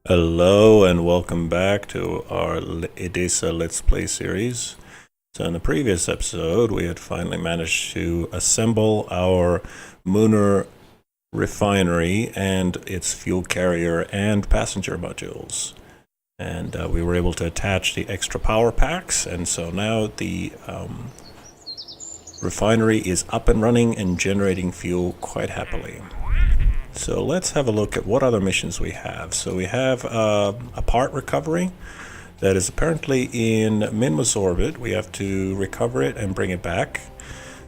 Hello and welcome back to our Edessa Let's Play series. So in the previous episode, we had finally managed to assemble our Mun Refinery and its fuel carrier and passenger modules. And we were able to attach the extra power packs, and so now the refinery is up and running and generating fuel quite happily. So let's have a look at what other missions we have. So we have a part recovery that is apparently in Minmus orbit. We have to recover it and bring it back.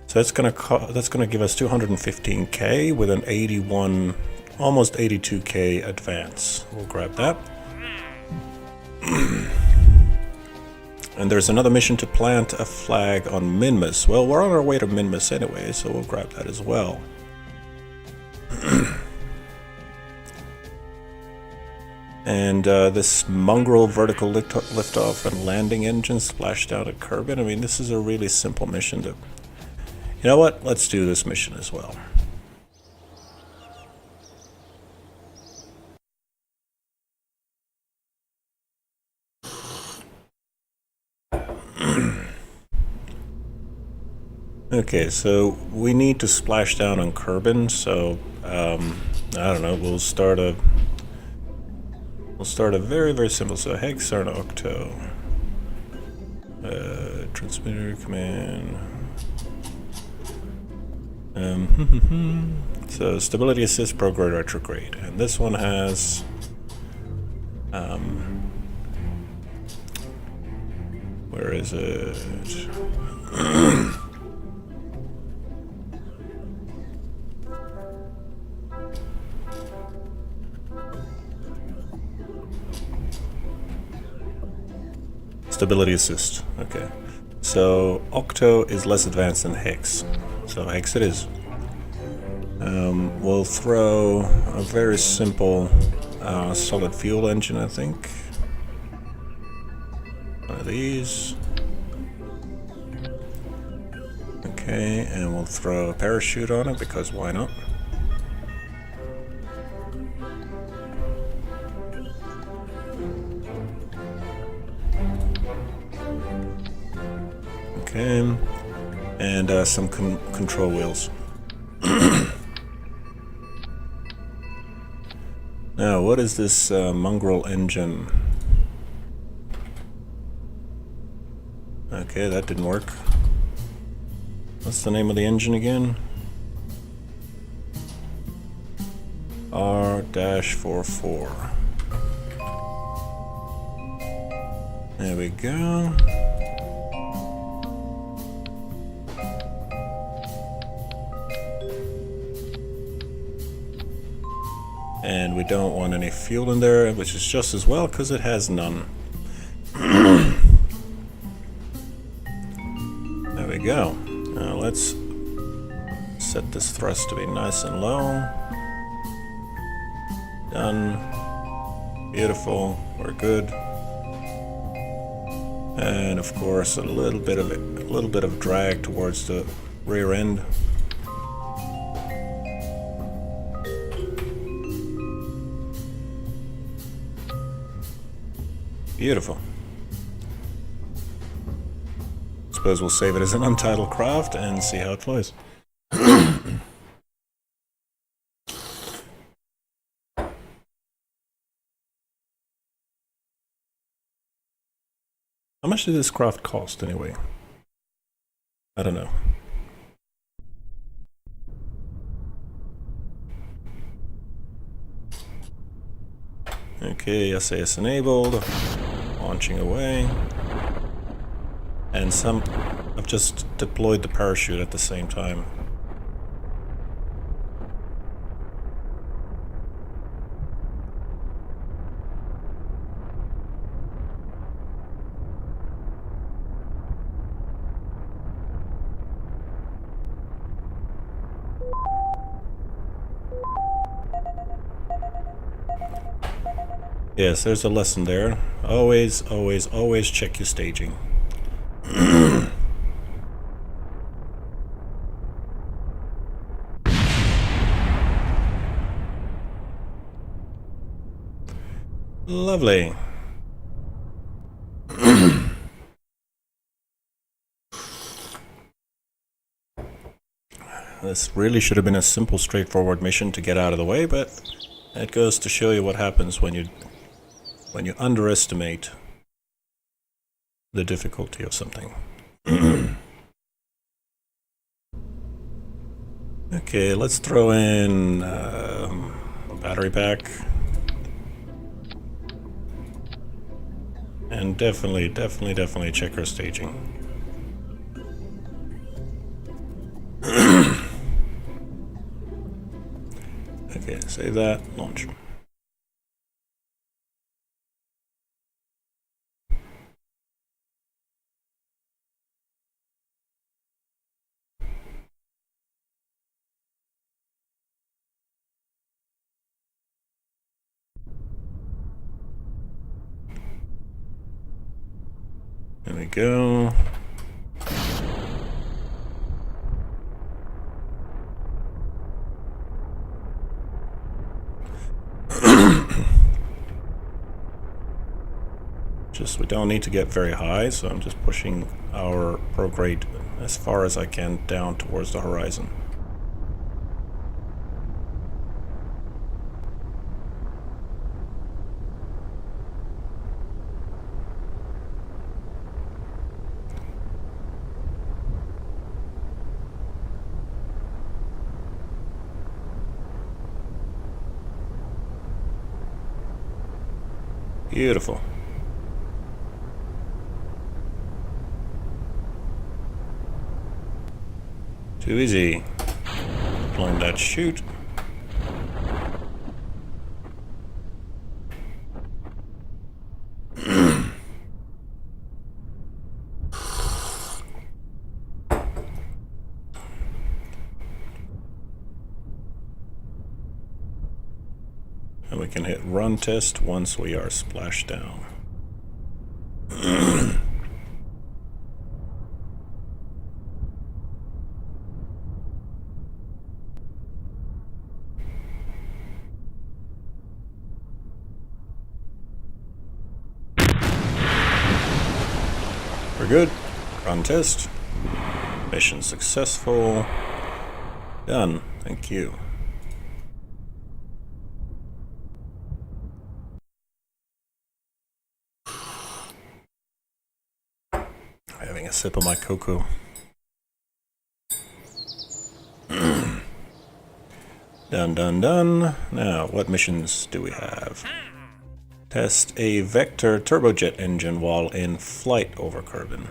So that's gonna give us 215k with an 81, almost 82k advance. We'll grab that. And there's another mission to plant a flag on Minmus. Well, we're on our way to Minmus anyway, so we'll grab that as well. And this mongrel vertical liftoff and landing engine splashdown at Kerbin. I mean, this is a really simple mission to... You know what? Let's do this mission as well. Okay, so we need to splash down on Kerbin, so I don't know, we'll start a very, very simple. So Hex or an Octo. Transmitter command. So stability assist, prograde, retrograde. And this one has where is it? Stability assist. Okay. So Octo is less advanced than Hex. So Hex it is. We'll throw a very simple solid fuel engine, I think. One of these. Okay, and we'll throw a parachute on it because why not? Okay, and some control wheels. Now, what is this mongrel engine? Okay, that didn't work. What's the name of the engine again? R-44. There we go. And we don't want any fuel in there, which is just as well because it has none. There we go. Now let's set this thrust to be nice and low. Done. Beautiful. We're good. And of course, a little bit of drag towards the rear end. Beautiful. Suppose we'll save it as an untitled craft and see how it flies. How much did this craft cost anyway? I don't know. Okay, SAS enabled. Launching away. And I've just deployed the parachute at the same time. Yes, there's a lesson there. Always, always, always check your staging. Lovely. This really should have been a simple, straightforward mission to get out of the way, but it goes to show you what happens when you underestimate the difficulty of something. Okay, let's throw in a battery pack. And definitely check our staging. Okay, save that, launch. There we go. We don't need to get very high, so I'm just pushing our prograde as far as I can down towards the horizon. Beautiful. Too easy. Deploying that chute. And we can hit run test once we are splashed down. We're good. Run test. Mission successful. Done. Thank you. Having a sip of my cocoa. Done. Now, what missions do we have? Test a vector turbojet engine while in flight over Kerbin.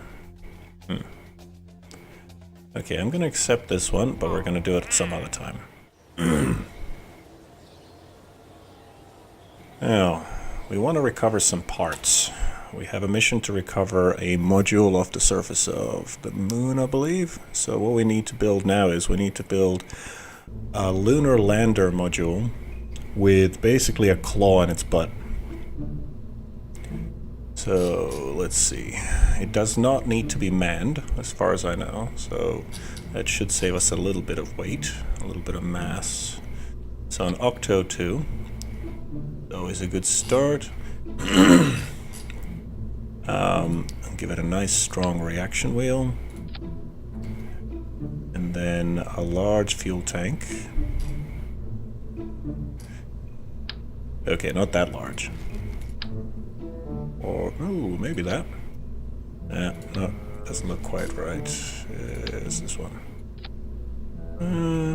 Okay, I'm gonna accept this one, but we're gonna do it some other time. Now, we want to recover some parts. We have a mission to recover a module off the surface of the moon, I believe. So what we need to build now is we need to build a lunar lander module with basically a claw in its butt. So let's see. It does not need to be manned, as far as I know. So that should save us a little bit of weight, a little bit of mass. So an Octo 2. Always a good start. Give it a nice strong reaction wheel. And then a large fuel tank. Okay, not that large. Or, ooh, maybe that. No, doesn't look quite right. Is this one?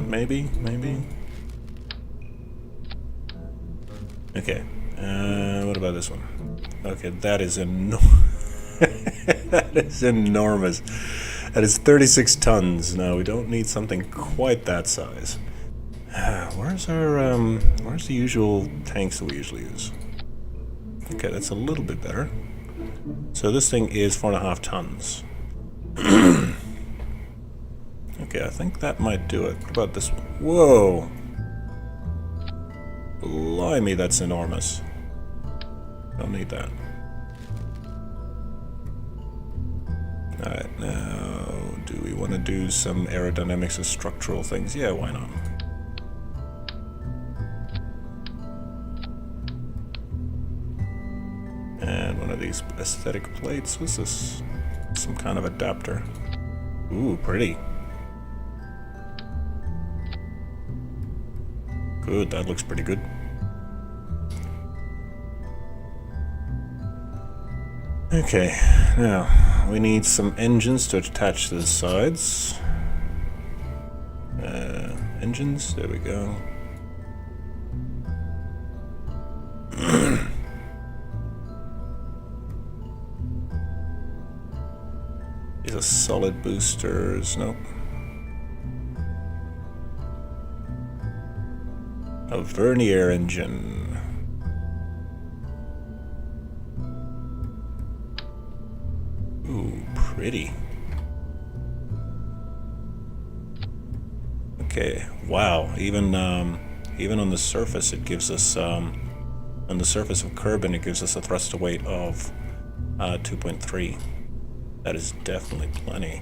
Maybe. Okay, what about this one? Okay, that is that is enormous. That is 36 tons. No, we don't need something quite that size. Where's the usual tanks that we usually use? Okay, that's a little bit better. So this thing is 4.5 tons. Okay, I think that might do it. What about this one? Whoa! Blimey, that's enormous. Don't need that. Alright, now, do we want to do some aerodynamics or structural things? Yeah, why not? And one of these aesthetic plates. What's this? Some kind of adapter. Ooh, pretty. Good, that looks pretty good. Okay, now we need some engines to attach to the sides. Engines, there we go. These are solid boosters, nope. A vernier engine. Ooh, pretty. Okay, wow. Even on the surface, it gives us on the surface of Kerbin, it gives us a thrust to weight of 2.3. That is definitely plenty.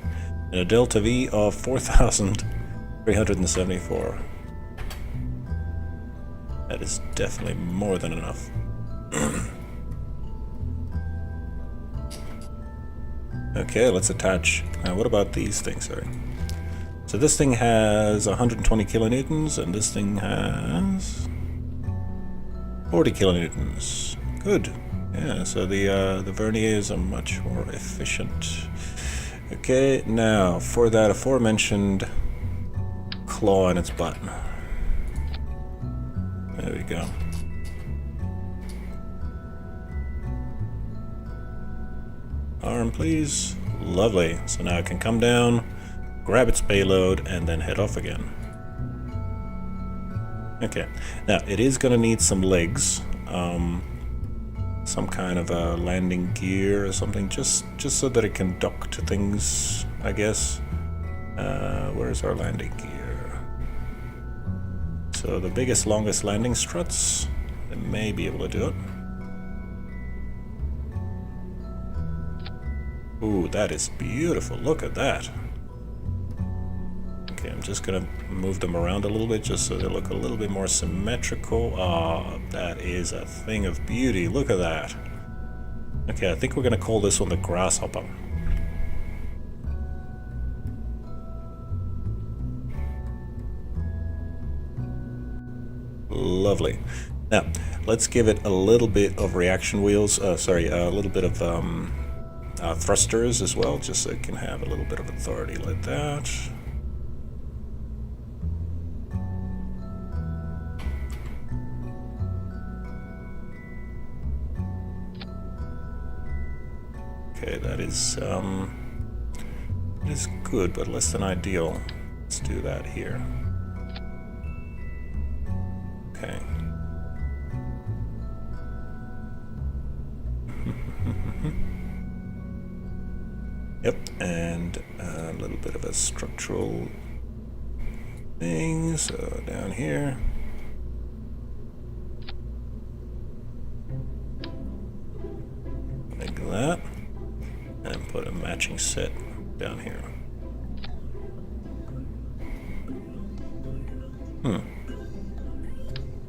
And a delta V of 4,374. That is definitely more than enough. Okay, let's attach. What about these things? Sorry. So this thing has 120 kilonewtons, and this thing has 40 kilonewtons. Good. Yeah, so the verniers are much more efficient. Okay, now for that aforementioned claw in its butt. There we go. Arm, please. Lovely. So now it can come down, grab its payload, and then head off again. Okay. Now, it is going to need some legs. Some kind of a landing gear or something, just so that it can dock to things, I guess. Where's our landing gear? So the biggest, longest landing struts, they may be able to do it. Ooh, that is beautiful. Look at that. Okay, I'm just gonna move them around a little bit just so they look a little bit more symmetrical. Ah, that is a thing of beauty. Look at that. Okay, I think we're gonna call this one the Grasshopper. Lovely. Now, let's give it a little bit of reaction wheels. A little bit of thrusters as well, just so it can have a little bit of authority like that. Okay, that is good, but less than ideal. Let's do that here. Okay. Yep, and a little bit of a structural thing, so down here. Like that. And put a matching set down here.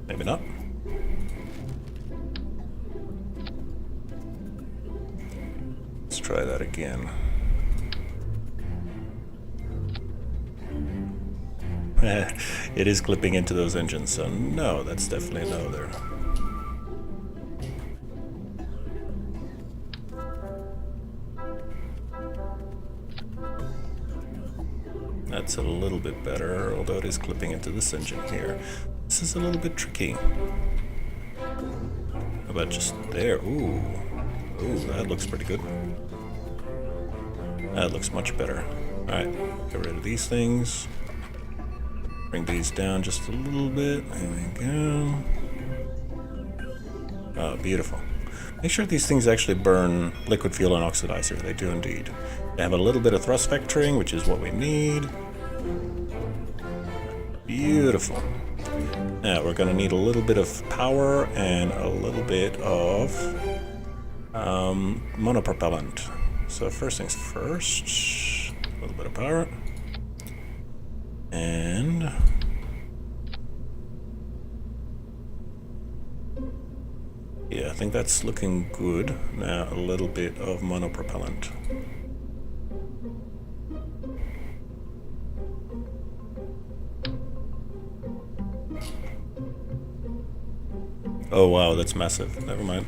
Maybe not. Let's try that again. It is clipping into those engines, so no, that's definitely no there. That's a little bit better, although it is clipping into this engine here. This is a little bit tricky. How about just there? Ooh. Ooh, that looks pretty good. That looks much better. Alright, get rid of these things. Bring these down just a little bit. There we go. Oh, beautiful. Make sure these things actually burn liquid fuel and oxidizer. They do indeed. They have a little bit of thrust vectoring, which is what we need. Beautiful. Now we're going to need a little bit of power and a little bit of monopropellant. So first things first, a little bit of power. And Yeah, I think that's looking good. Now a little bit of monopropellant. Oh wow, that's massive. Never mind.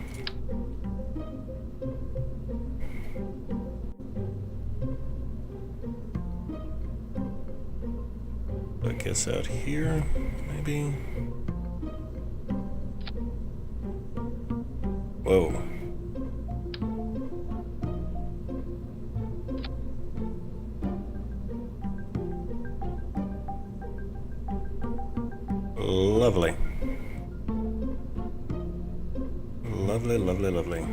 I guess out here, maybe. Whoa. Lovely. Lovely, lovely, lovely.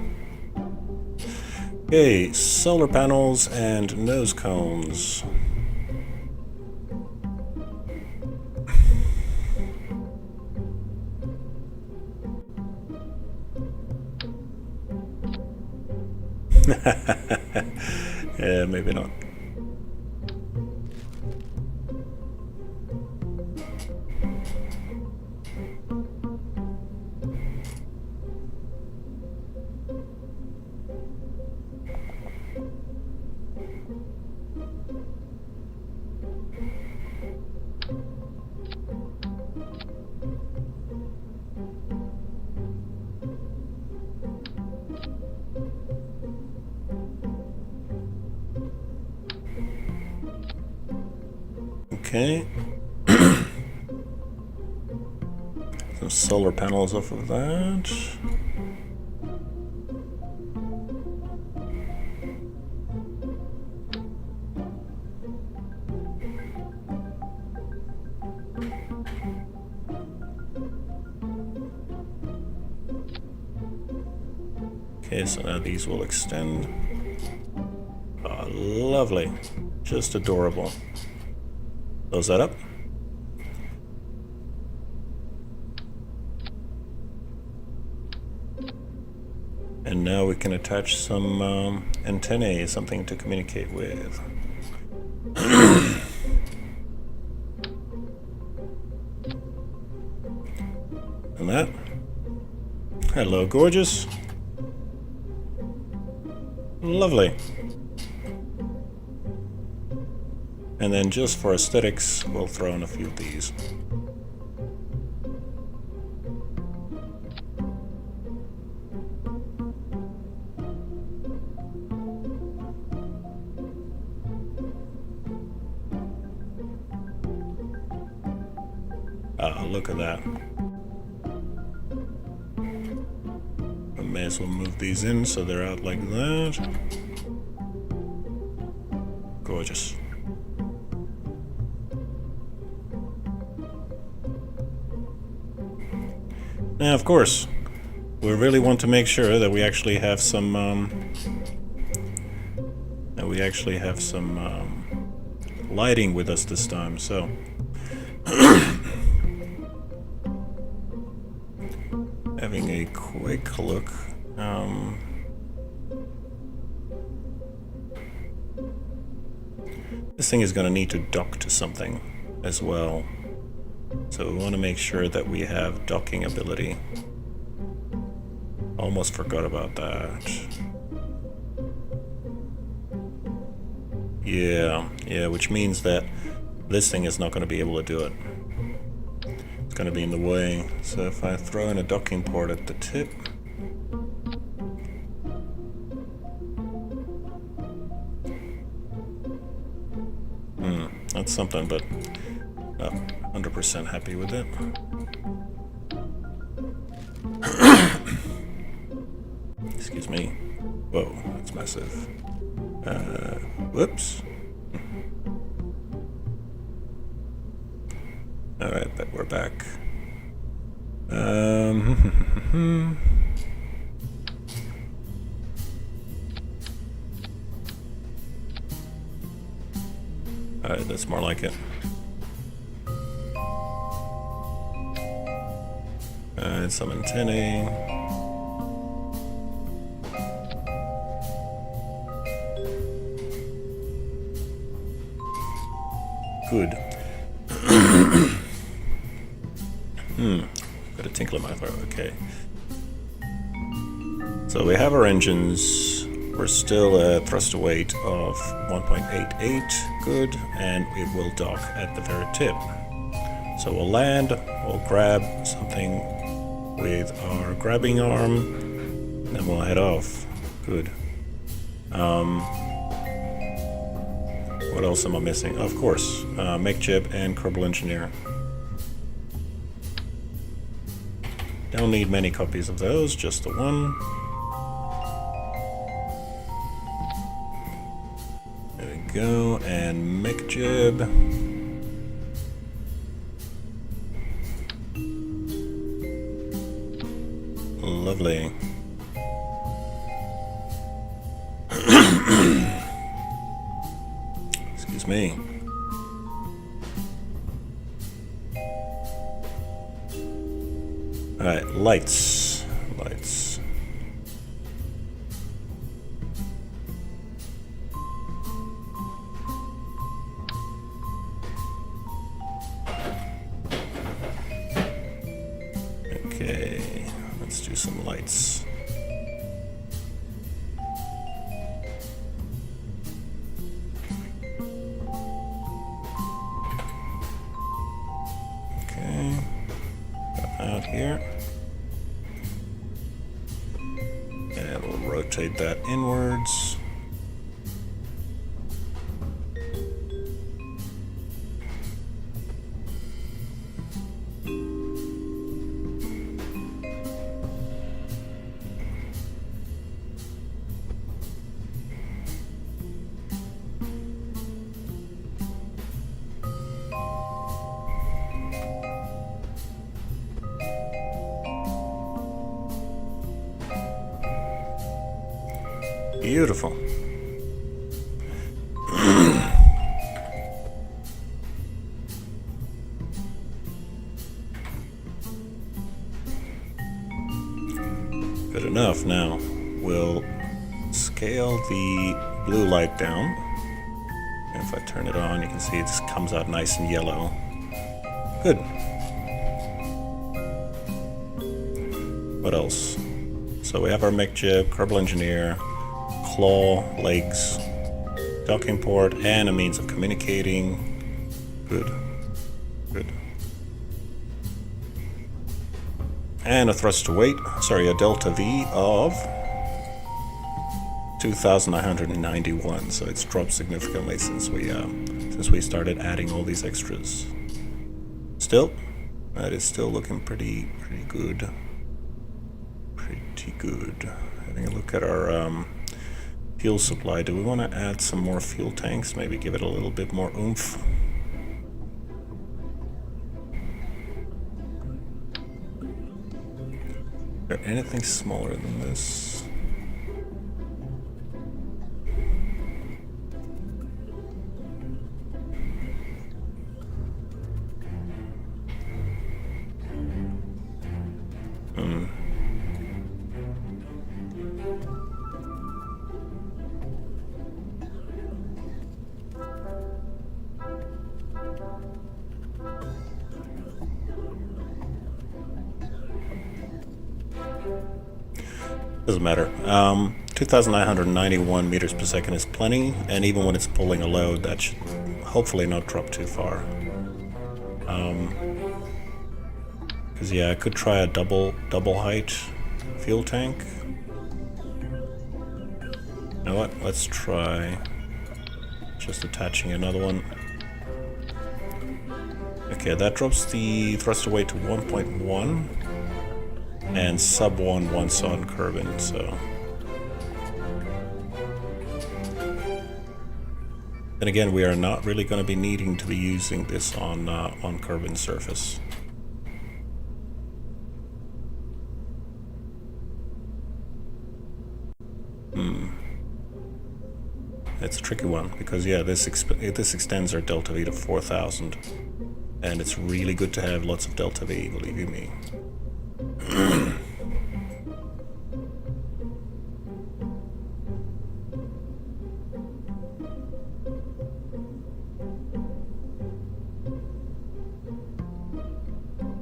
Okay, solar panels and nose cones. Yeah, maybe not. Okay. Some solar panels off of that. Okay, so now these will extend. Oh, lovely. Just adorable. Close that up. And now we can attach some antennae, something to communicate with. And that. Hello, gorgeous. Lovely. And then just for aesthetics, we'll throw in a few of these. Ah, look at that. I may as well move these in so they're out like that. Gorgeous. Now, of course, we really want to make sure that we actually have some lighting with us this time. So, having a quick look. This thing is going to need to dock to something as well. So we want to make sure that we have docking ability. Almost forgot about that. Yeah, which means that this thing is not going to be able to do it. It's going to be in the way. So if I throw in a docking port at the tip. That's something, but not 100% happy with it. Excuse me. Whoa, that's massive. Whoops. Alright, but we're back. Alright, that's more like it. Alright, some antennae. Good. Got a tinkle in my throat, okay. So we have our engines. We're still at thruster weight of 1.88, good, and it will dock at the very tip. So we'll land, we'll grab something with our grabbing arm, then we'll head off. Good. What else am I missing? Of course, mech jib and Kerbal engineer. Don't need many copies of those, just the one. There we go, and mech jib. Lovely. Excuse me. Alright, lights. Lights. Okay, let's do some lights. Okay, out here. And we'll rotate that inwards. Beautiful. Good enough. Now we'll scale the blue light down. And if I turn it on, you can see it comes out nice and yellow. Good. What else? So we have our mech jib, Kerbal engineer, claw, legs, docking port, and a means of communicating. Good. Good. And a thruster weight, sorry, a delta V of 2,991. So it's dropped significantly since we started adding all these extras. Still, that is still looking pretty good. Pretty good. Having a look at our fuel supply. Do we want to add some more fuel tanks? Maybe give it a little bit more oomph. Is there anything smaller than this? Doesn't matter. 2,991 meters per second is plenty, and even when it's pulling a load, that should hopefully not drop too far. Because yeah, I could try a double height fuel tank. You know what? Let's try just attaching another one. Okay, that drops the thruster weight to 1.1. And sub 1 once on Kerbin, so. Then again, we are not really going to be needing to be using this on Kerbin's surface. It's a tricky one because yeah, this extends our delta V to 4,000, and it's really good to have lots of delta V, believe you me.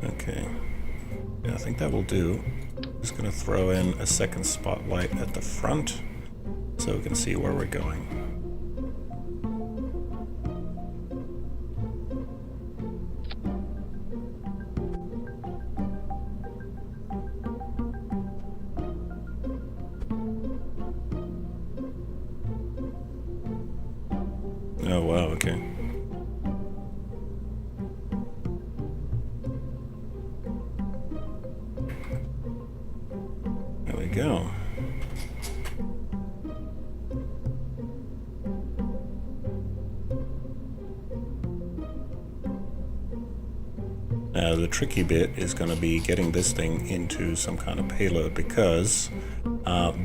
Okay. Yeah, I think that will do. Just gonna throw in a second spotlight at the front so we can see where we're going. Oh wow, okay. There we go. Now the tricky bit is going to be getting this thing into some kind of payload, because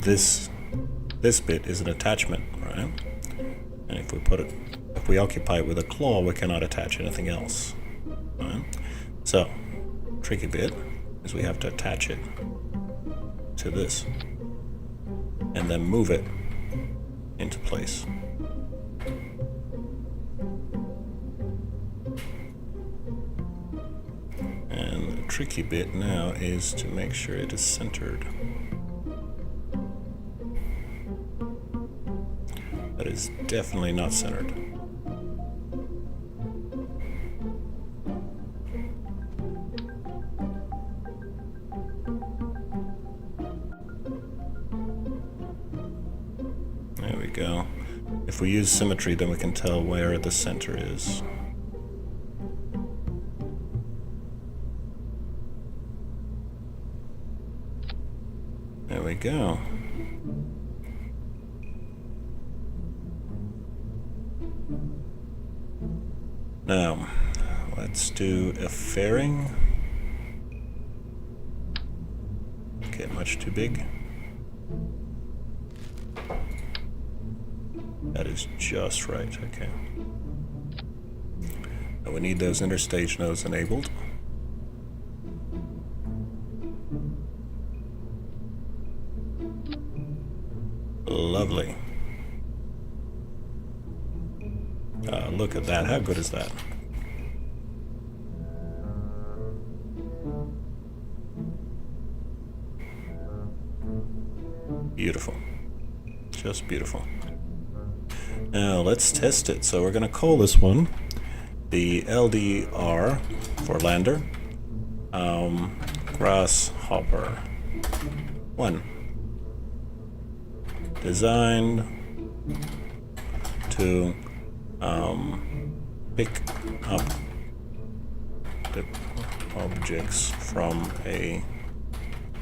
this bit is an attachment, right? And if we occupy it with a claw, we cannot attach anything else. Right? So, tricky bit is we have to attach it to this and then move it into place. And the tricky bit now is to make sure it is centered. That is definitely not centered. There we go. If we use symmetry, then we can tell where the center is. There we go. Now, let's do a fairing. Okay, much too big. That is just right, okay. Now we need those interstage nodes enabled. Lovely. Look at that, how good is that? Beautiful. Just beautiful. Now let's test it. So we're going to call this one the LDR for lander, Grasshopper 1. Designed to pick up the objects from a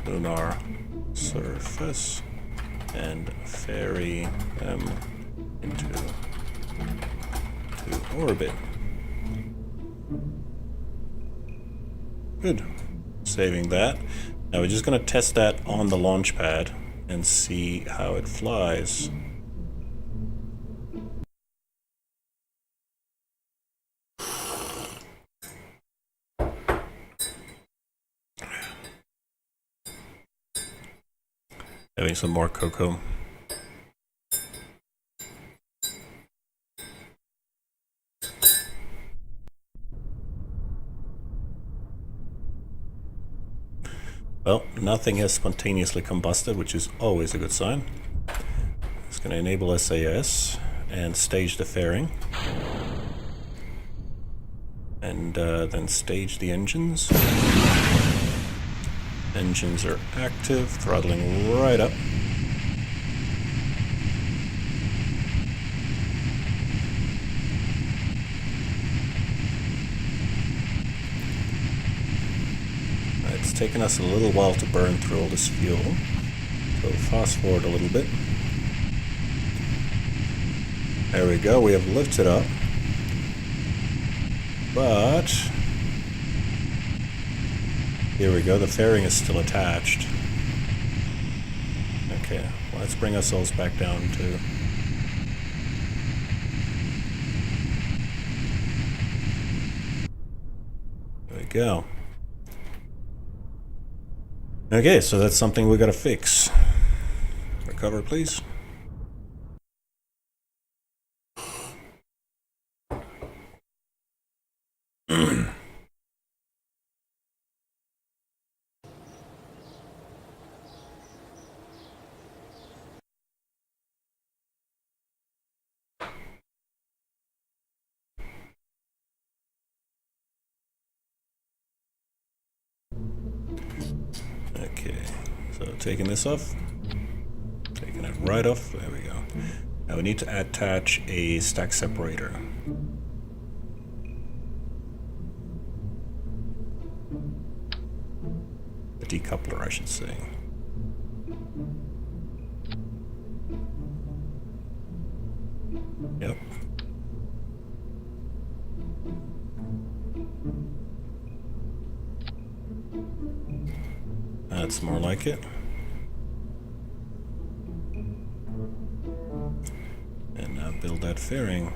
lunar surface and ferry them into orbit. Good. Saving that. Now we're just going to test that on the launch pad and see how it flies. Having some more cocoa. Well, nothing has spontaneously combusted, which is always a good sign. It's going to enable SAS and stage the fairing. And then stage the engines. Engines are active, throttling right up. It's taken us a little while to burn through all this fuel, so fast forward a little bit. There we go, we have lifted up, but here we go, the fairing is still attached. Okay, well, let's bring ourselves back down to... There we go. Okay, so that's something we gotta fix. Recover, please. So taking this off, taking it right off, there we go. Now we need to attach a stack separator. A decoupler, I should say. Yep. That's more like it. And now build that fairing.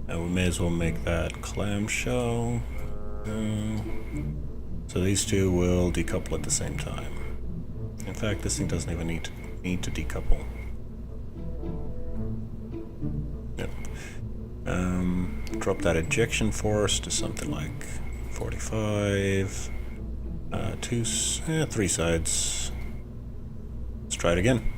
And we may as well make that clamshell. So these two will decouple at the same time. In fact, this thing doesn't even need to decouple. Yep. Drop that ejection force to something like 45. 3 sides. Let's try it again.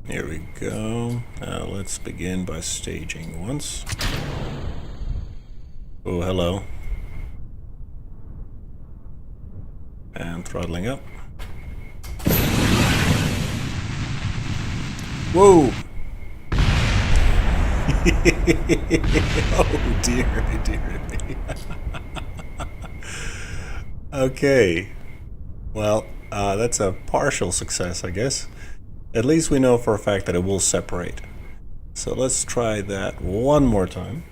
Here we go. Now let's begin by staging once. Oh, hello. And throttling up. Whoa! Oh dear, dear me. Okay. Well, that's a partial success, I guess. At least we know for a fact that it will separate. So let's try that one more time.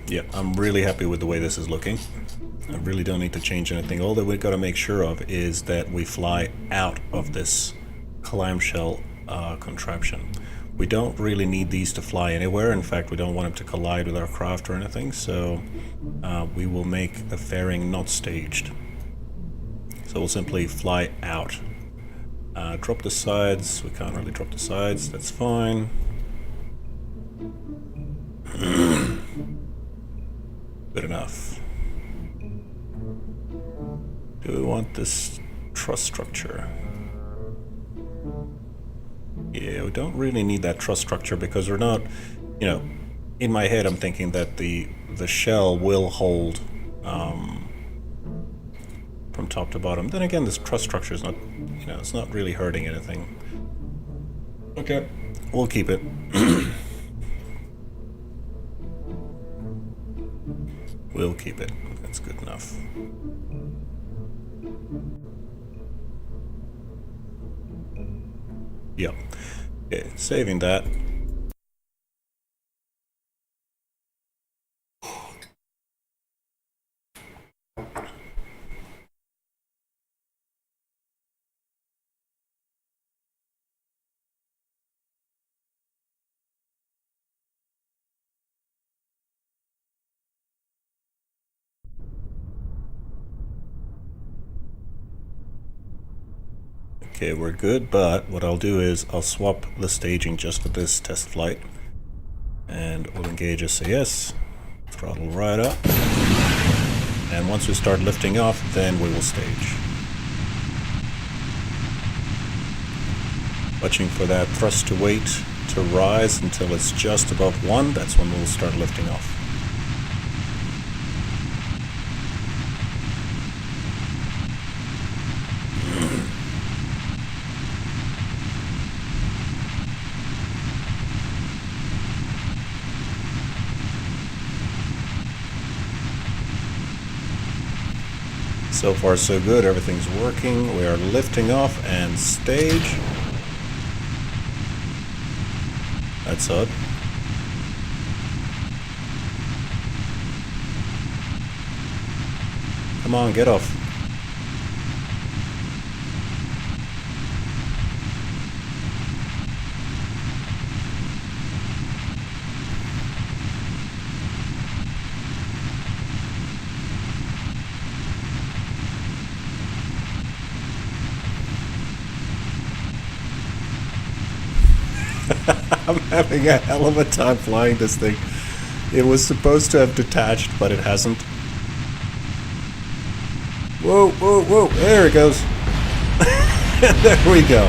Yeah, I'm really happy with the way this is looking. I really don't need to change anything. All that we've got to make sure of is that we fly out of this clamshell contraption. We don't really need these to fly anywhere. In fact, we don't want them to collide with our craft or anything, so we will make the fairing not staged. So we'll simply fly out. Drop the sides. We can't really drop the sides. That's fine. Good enough. Do we want this truss structure? Yeah, we don't really need that truss structure because we're not, you know, in my head I'm thinking that the shell will hold from top to bottom. Then again, this truss structure is not, you know, it's not really hurting anything. Okay, we'll keep it. We'll keep it. That's good enough. Yep. Okay, saving that. Okay, we're good, but what I'll do is I'll swap the staging just for this test flight. And we'll engage SAS, throttle right up. And once we start lifting off, then we will stage. Watching for that thrust to weight to rise until it's just above 1, that's when we'll start lifting off. So far so good, everything's working. We are lifting off and stage. That's odd. Come on, get off. I'm having a hell of a time flying this thing. It was supposed to have detached, but it hasn't. Whoa, whoa, whoa. There it goes. There we go.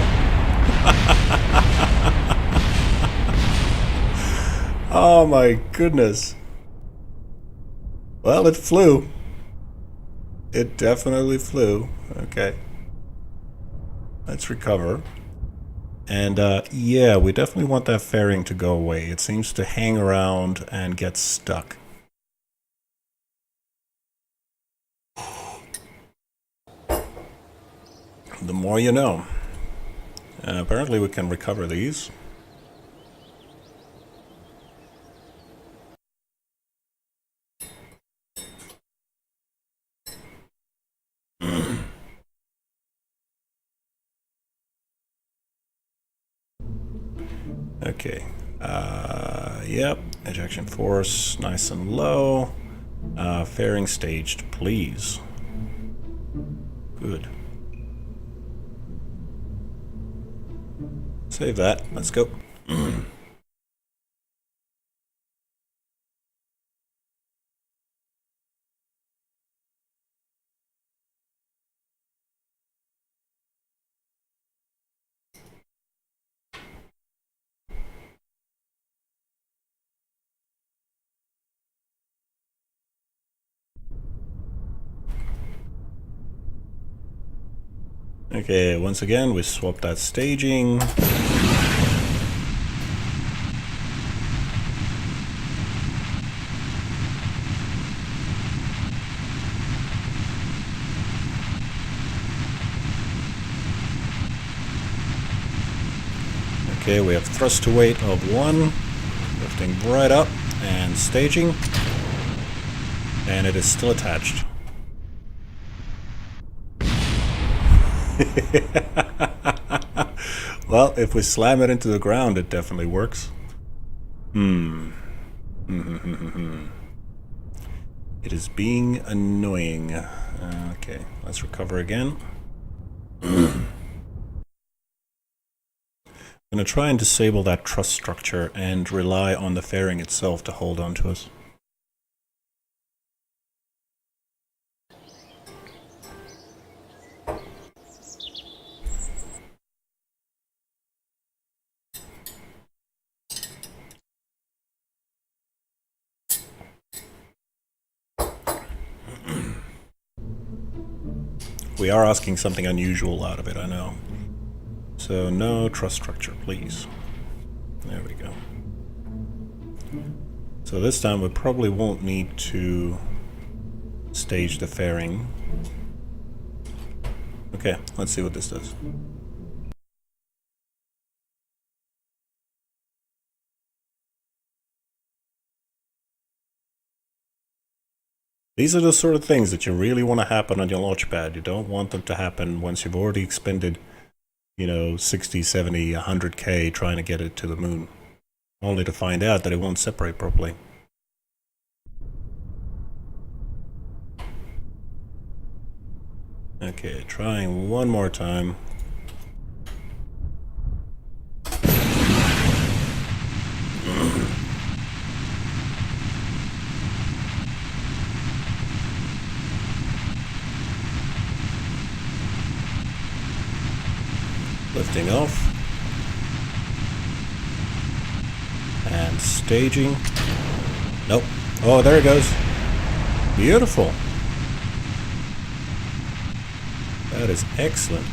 Oh my goodness. Well, it flew. It definitely flew. Okay. Let's recover. And yeah, we definitely want that fairing to go away. It seems to hang around and get stuck. The more you know. Apparently we can recover these. Okay. Yep. Ejection force nice and low. Fairing staged, please. Good. Save that. Let's go. Okay, once again, we swap that staging. Okay, we have thrust to weight of 1, lifting right up and staging, and it is still attached. Well, if we slam it into the ground, it definitely works. It is being annoying. Okay, let's recover again. I'm going to try and disable that truss structure and rely on the fairing itself to hold on to us. We are asking something unusual out of it, I know. So no truss structure, please. There we go. So this time we probably won't need to stage the fairing. Okay, let's see what this does. These are the sort of things that you really want to happen on your launch pad. You don't want them to happen once you've already expended, you know, 60, 70, 100k trying to get it to the moon. Only to find out that it won't separate properly. Okay, trying one more time. Lifting off. And staging. Nope. Oh, there it goes. Beautiful. That is excellent.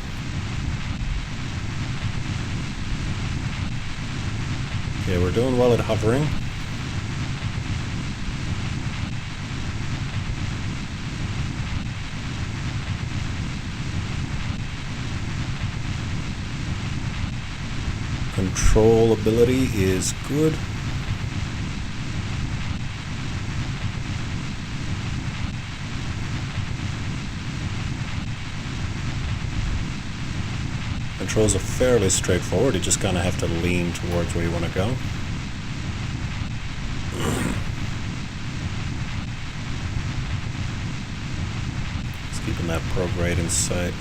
Okay, we're doing well at hovering. Controllability is good. Controls are fairly straightforward, you just kind of have to lean towards where you want to go. Just keeping that prograde in sight.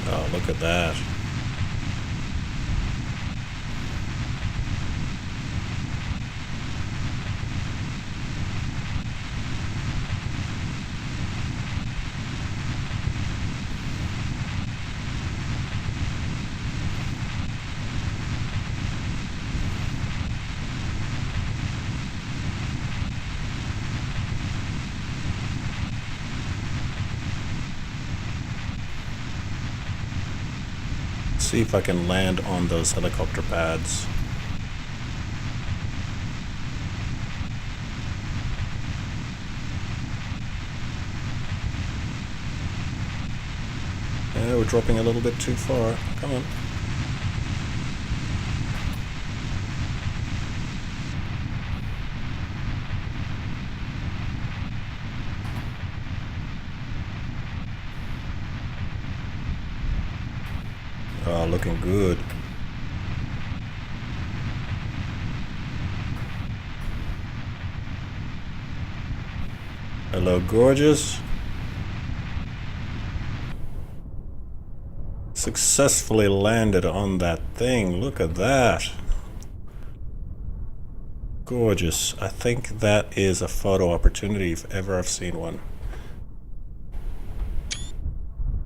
Oh, look at that. See if I can land on those helicopter pads. Yeah, we're dropping a little bit too far. Come on. Oh, looking good. Hello, gorgeous. Successfully landed on that thing. Look at that. Gorgeous. I think that is a photo opportunity if ever I've seen one.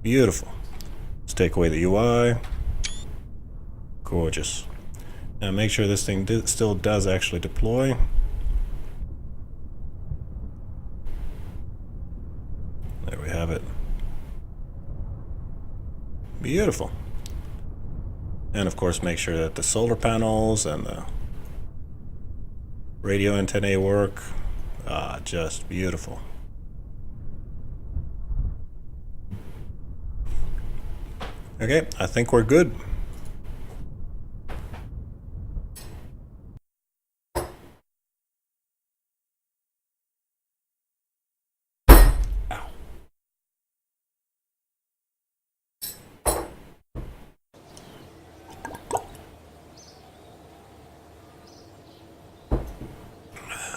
Beautiful. Let's take away the UI. Gorgeous. Now make sure this thing still does actually deploy. There we have it. Beautiful. And of course make sure that the solar panels and the radio antennae work. Just beautiful. Okay, I think we're good.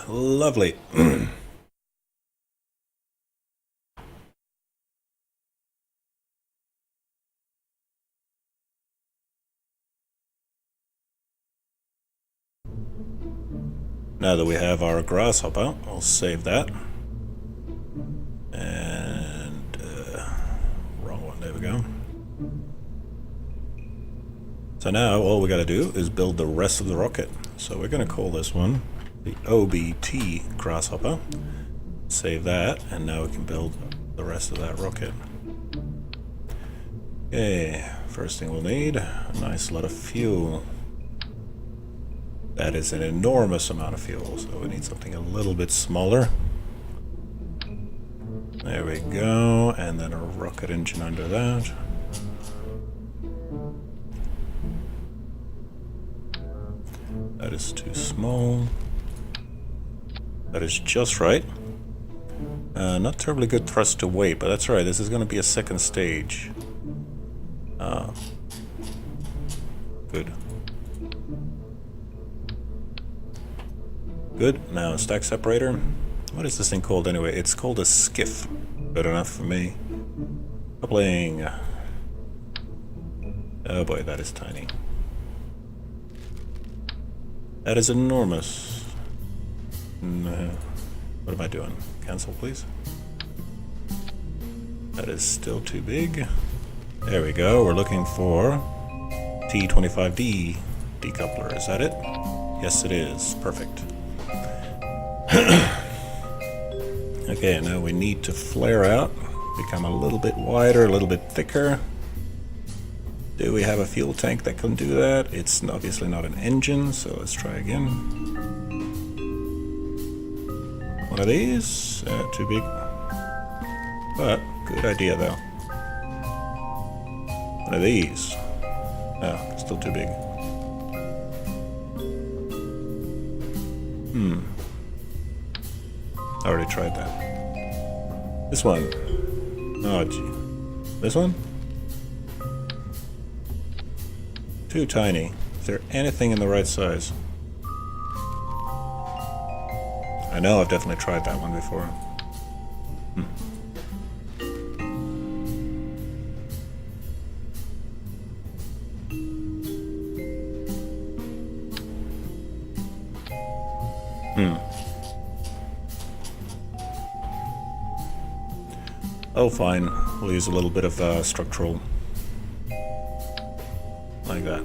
Lovely. Now that we have our Grasshopper, I'll save that. And wrong one, there we go. So now all we gotta do is build the rest of the rocket. So we're gonna call this one the OBT Grasshopper. Save that, and now we can build the rest of that rocket. Okay, first thing we'll need, a nice lot of fuel. That is an enormous amount of fuel, so we need something a little bit smaller. There we go, and then a rocket engine under that. That is too small. That is just right. Not terribly good thrust to weight, but that's right, this is going to be a second stage. Good. Good, now stack separator. What is this thing called anyway? It's called a skiff. Good enough for me. Coupling. Oh boy, that is tiny. That is enormous. No. What am I doing? Cancel, please. That is still too big. There we go. We're looking for T25D decoupler. Is that it? Yes, it is. Perfect. Okay, now we need to flare out, become a little bit wider, a little bit thicker. Do we have a fuel tank that can do that? It's obviously not an engine, so let's try again. One of these? Too big. But, good idea though. One of these. Oh, still too big. I already tried that. This one. Oh, gee. This one? Too tiny. Is there anything in the right size? I know I've definitely tried that one before. Oh, fine. We'll use a little bit of structural. Like that.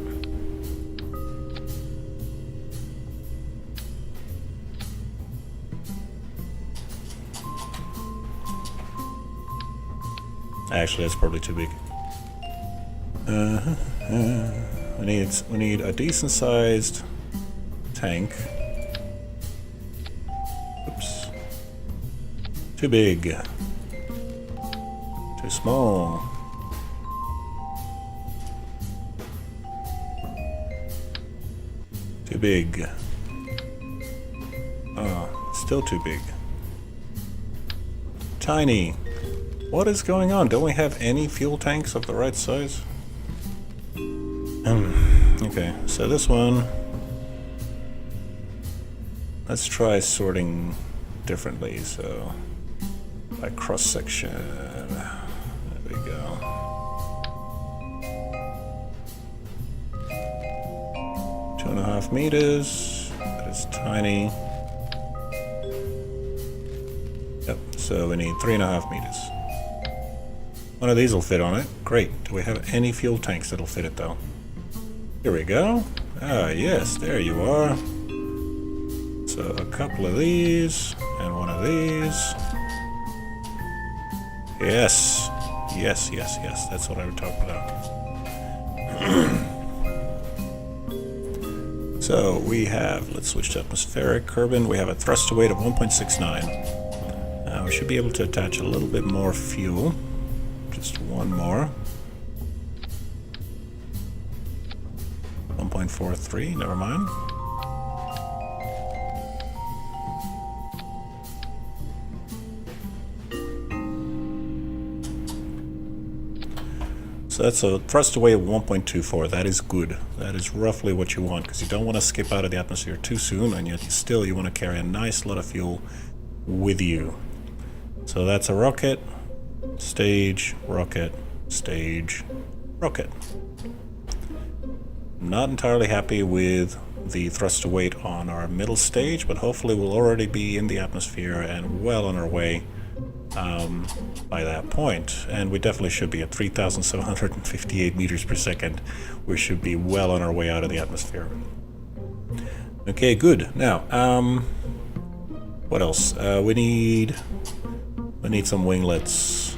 Actually, that's probably too big. We need a decent sized tank. Oops. Too big. Too small. Too big. Oh, still too big. Tiny. What is going on? Don't we have any fuel tanks of the right size? Okay, so this one... Let's try sorting differently, so... By cross-section... There we go. Two and a half meters. That is tiny. Yep, so we need 3.5 meters. One of these will fit on it. Great. Do we have any fuel tanks that'll fit it though? Here we go. Ah, yes, there you are. So a couple of these and one of these. Yes. Yes, yes, yes. That's what I was talking about. So we have, let's switch to atmospheric. Kerbin, we have a thrust to weight of 1.69. We should be able to attach a little bit more fuel. Just one more. 1.43, never mind. So that's a thrust away of 1.24. That is good. That is roughly what you want, because you don't want to skip out of the atmosphere too soon, and yet still you want to carry a nice lot of fuel with you. So that's a rocket, stage, rocket, stage, rocket. I'm not entirely happy with the thrust to weight on our middle stage, but hopefully we'll already be in the atmosphere and well on our way by that point. And we definitely should be at 3,758 meters per second. We should be well on our way out of the atmosphere. Okay, good. Now, what else? We need some winglets.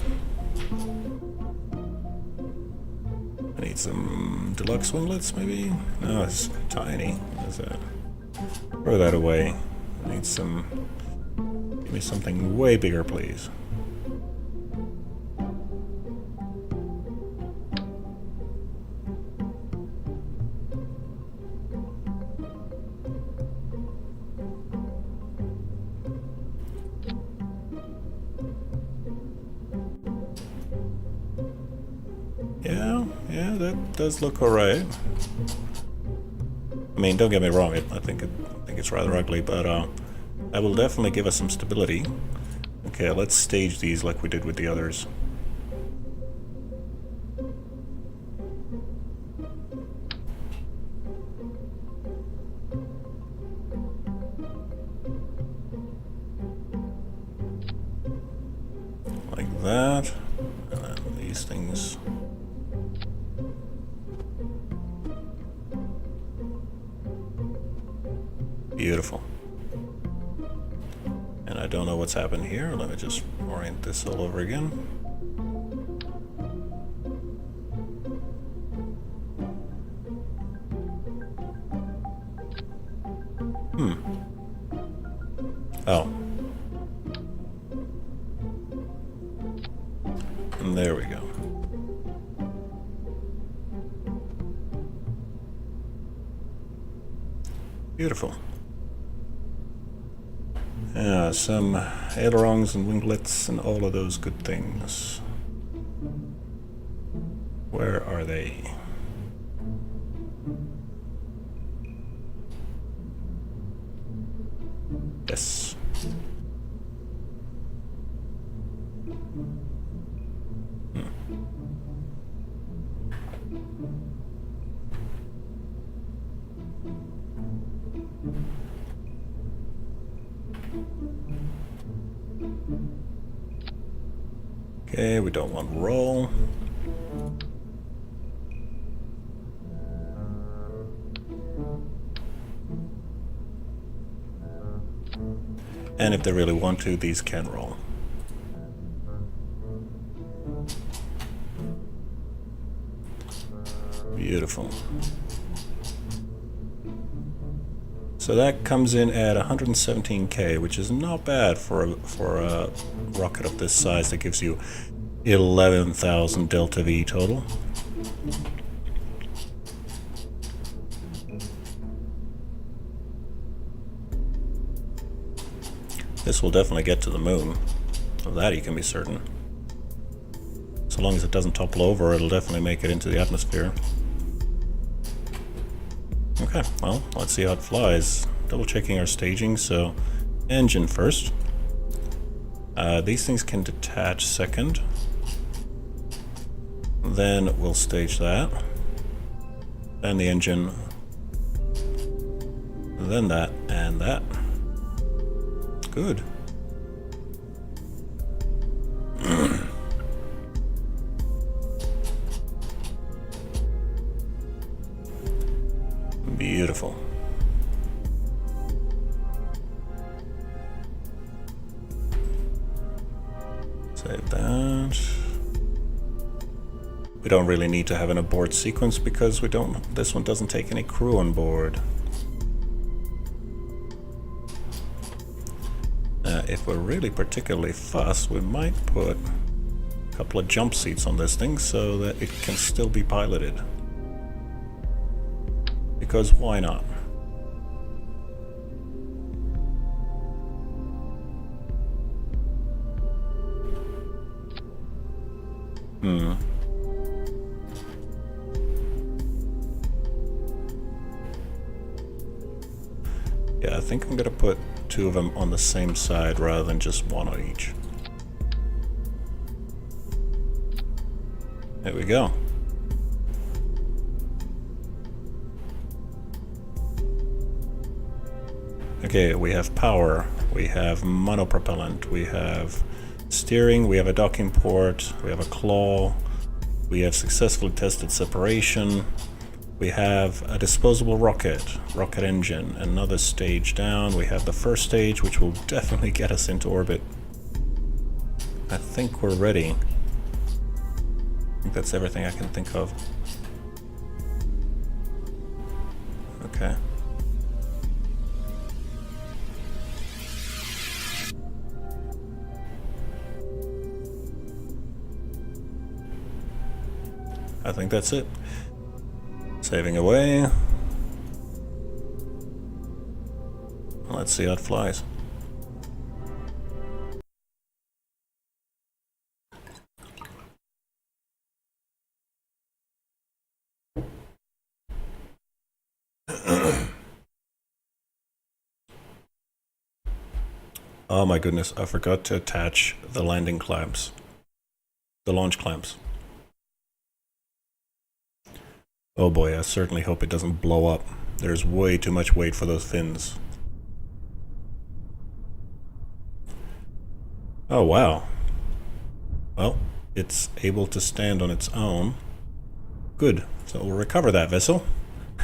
I need some deluxe winglets, maybe? No, it's tiny. What is that? Throw that away. I need some... Give me something way bigger, please. Yeah, that does look alright. I mean, don't get me wrong, I think it's rather ugly, but that will definitely give us some stability. Okay, let's stage these like we did with the others. Like that. And then these things. Beautiful. And I don't know what's happened here. Let me just orient this all over again. Oh. There we go. Beautiful. Yeah, some ailerons and winglets and all of those good things. Where are they? Yes. Okay, we don't want roll. And if they really want to, these can roll. Beautiful. So that comes in at 117k, which is not bad for a rocket of this size. That gives you 11,000 delta V total. This will definitely get to the moon. Of that you can be certain. So long as it doesn't topple over, it'll definitely make it into the atmosphere. Okay, well, let's see how it flies. Double checking our staging, so engine first. These things can detach second. Then we'll stage that. Then the engine. Then that and that. Good. Beautiful. Save that. We don't really need to have an abort sequence because we don't. This one doesn't take any crew on board. If we're really particularly fussed, we might put a couple of jump seats on this thing so that it can still be piloted. Because why not? Yeah, I think I'm gonna put two of them on the same side rather than just one on each. There we go. Okay, we have power, we have monopropellant, we have steering, we have a docking port, we have a claw, we have successfully tested separation, we have a disposable rocket engine, another stage down, we have the first stage which will definitely get us into orbit. I think we're ready. I think that's everything I can think of. Okay. I think that's it. Saving away. Let's see how it flies. Oh my goodness, I forgot to attach the landing clamps. The launch clamps. Oh boy, I certainly hope it doesn't blow up. There's way too much weight for those fins. Oh wow. Well, it's able to stand on its own. Good, so we'll recover that vessel.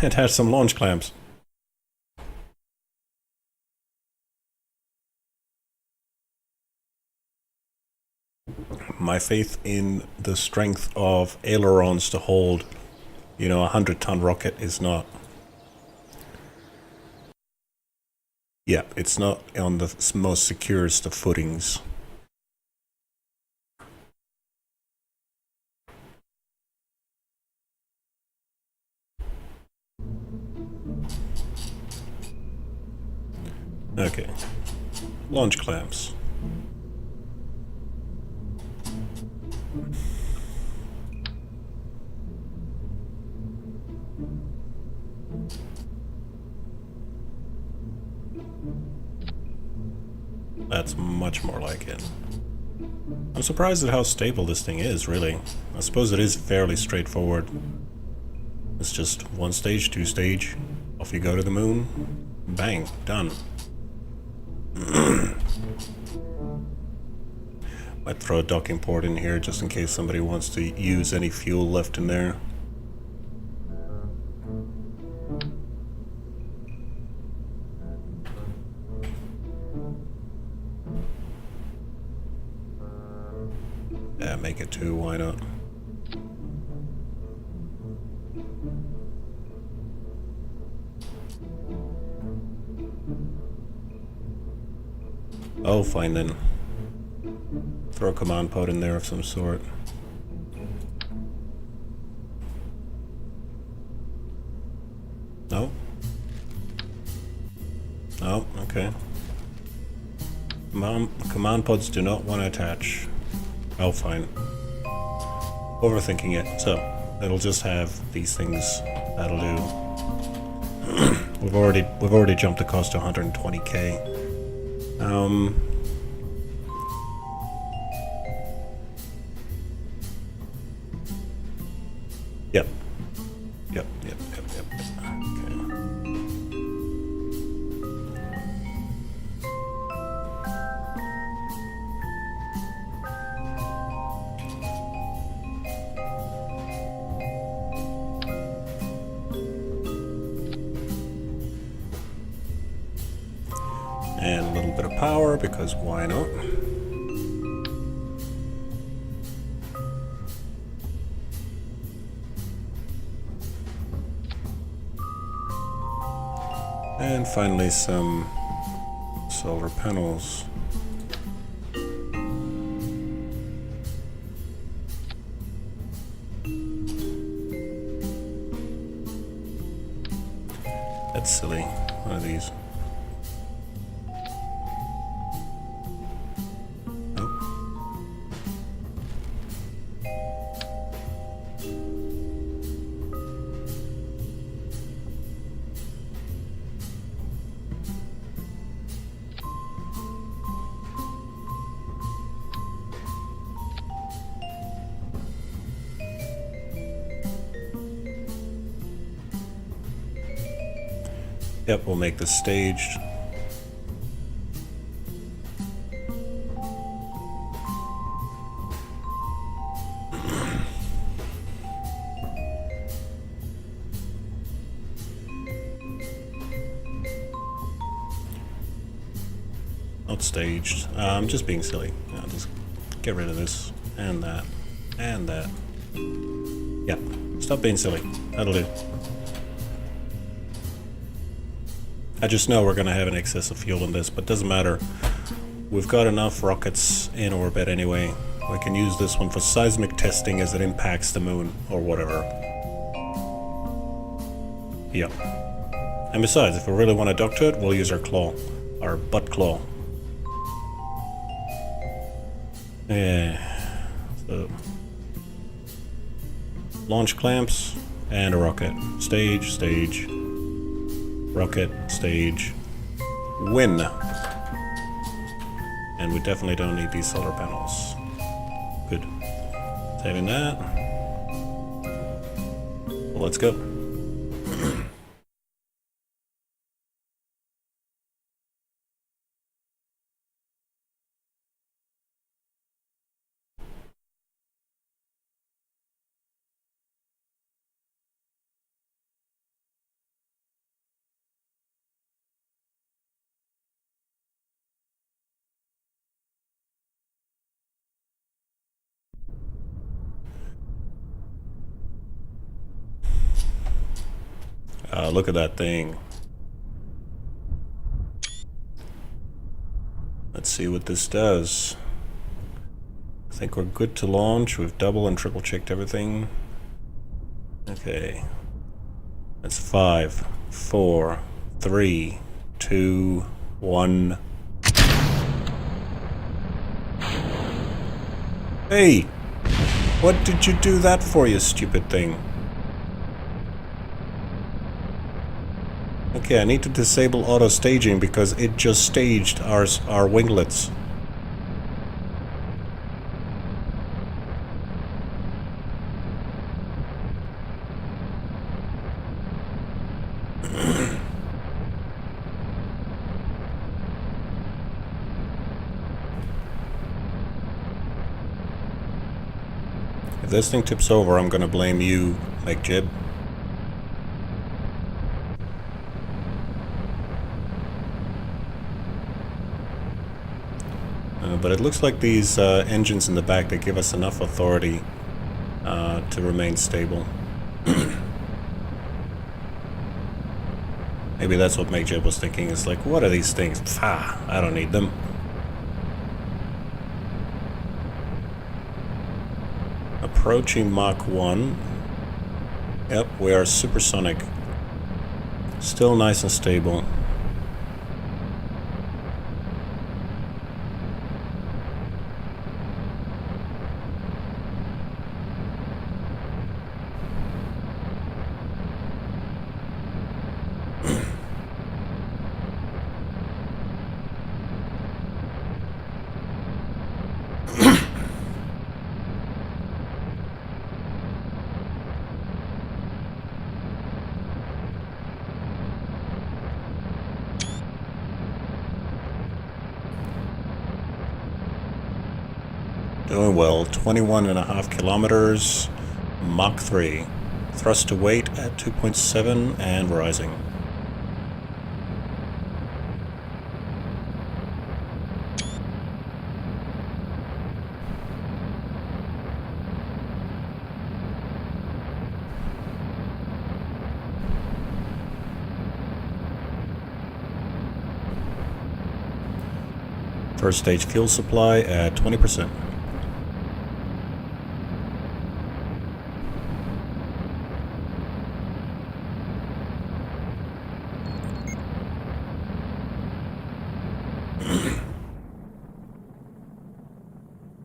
It has some launch clamps. My faith in the strength of ailerons to hold, you know, a 100-ton rocket is not... Yeah, it's not on the most securest of footings. Okay. Launch clamps. That's much more like it. I'm surprised at how stable this thing is, really. I suppose it is fairly straightforward. It's just one stage, two stage. Off you go to the moon. Bang, done. Might throw a docking port in here just in case somebody wants to use any fuel left in there. Yeah, make it two, why not? Oh, fine then. Throw a command pod in there of some sort. No? Oh, okay. Command pods do not want to attach. Oh, fine. Overthinking it. So, it'll just have these things. That'll do. We've already jumped the cost to 120k. Yep. Yep. Okay. And a little bit of power, because why not? And finally some solar panels. That's silly. One of these. Yep, we'll make this staged. Not staged. I'm just being silly. I'll just get rid of this and that and that. Yep, stop being silly. That'll do. I just know we're going to have an excess of fuel in this, but doesn't matter. We've got enough rockets in orbit anyway. We can use this one for seismic testing as it impacts the moon or whatever. Yeah. And besides, if we really want to dock to it, we'll use our claw. Our butt claw. Yeah. So, launch clamps and a rocket. Stage. Rocket, stage, win. And we definitely don't need these solar panels. Good. Saving that. Well, let's go. Look at that thing. Let's see what this does. I think we're good to launch. We've double and triple checked everything. Okay. That's 5, 4, 3, 2, 1. Hey! What did you do that for, you stupid thing? Okay, I need to disable auto staging because it just staged our winglets. If this thing tips over, I'm gonna blame you, like Jib. But it looks like these engines in the back, they give us enough authority to remain stable. Maybe that's what Meg Jib was thinking, is like, what are these things? Pah, I don't need them. Approaching Mach 1. Yep, we are supersonic. Still nice and stable. Doing well, 21.5 kilometers, Mach 3. Thrust to weight at 2.7 and rising. First stage fuel supply at 20%.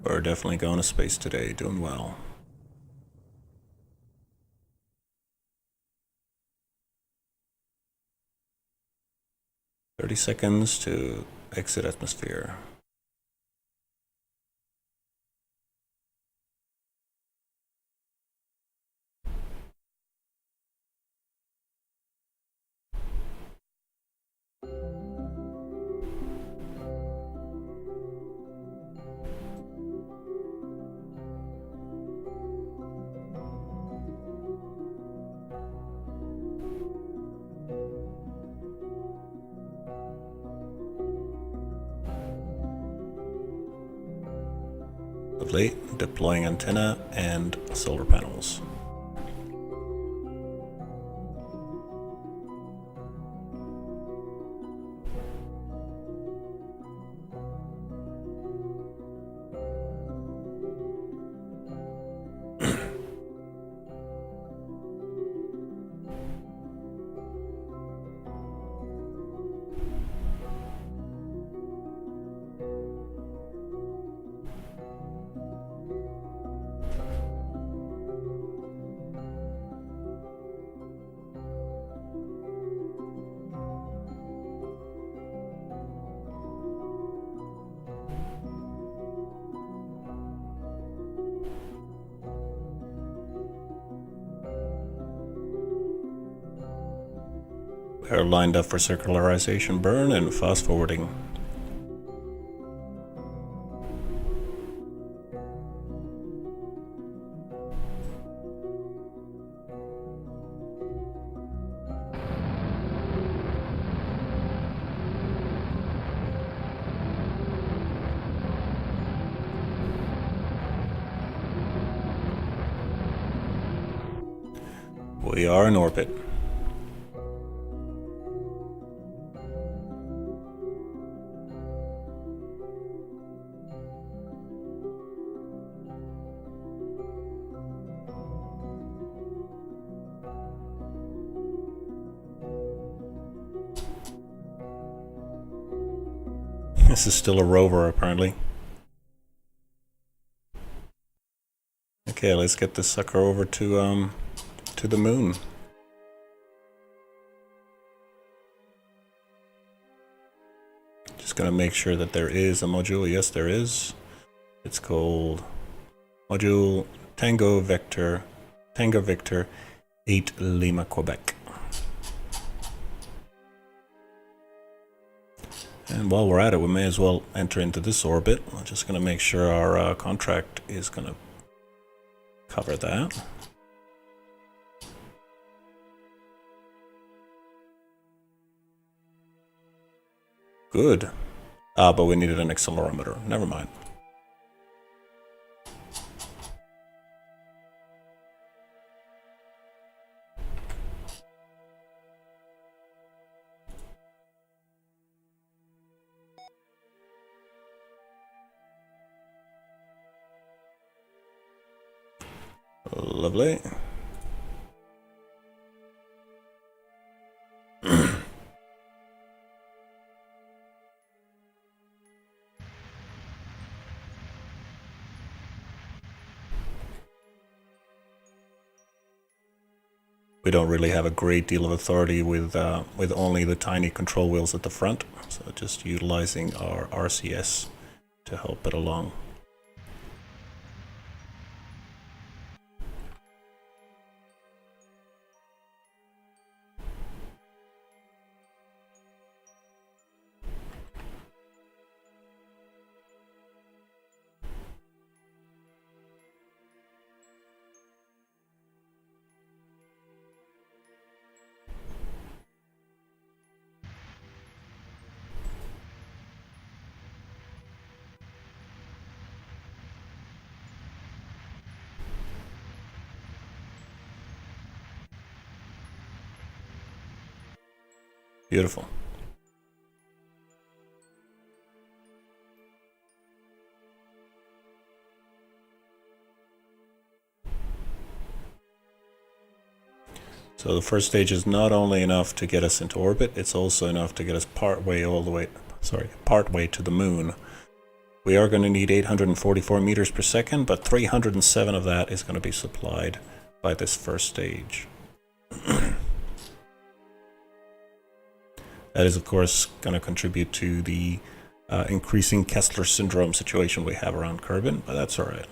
We're definitely going to space today, doing well. $30 to exit atmosphere. Lovely. Deploying antenna and solar panels. Are lined up for circularization burn and fast forwarding. We are in orbit. This is still a rover, apparently. Okay, let's get this sucker over to the moon. Just gonna make sure that there is a module. Yes, there is. It's called Module Tango Victor 8 Lima, Quebec. And while we're at it, we may as well enter into this orbit. I'm just gonna make sure our contract is gonna cover that. Good. But we needed an accelerometer. Never mind. Lovely. We don't really have a great deal of authority with only the tiny control wheels at the front, so just utilizing our RCS to help it along. Beautiful. So the first stage is not only enough to get us into orbit, it's also enough to get us partway to the moon. We are going to need 844 meters per second, but 307 of that is going to be supplied by this first stage. That is, of course, going to contribute to the increasing Kessler syndrome situation we have around Kerbin, but that's all right.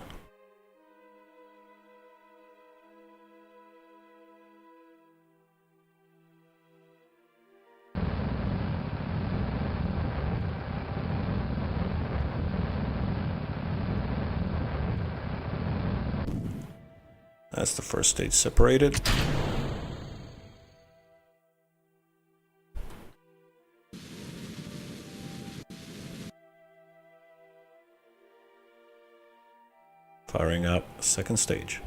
That's the first stage separated. Firing up second stage.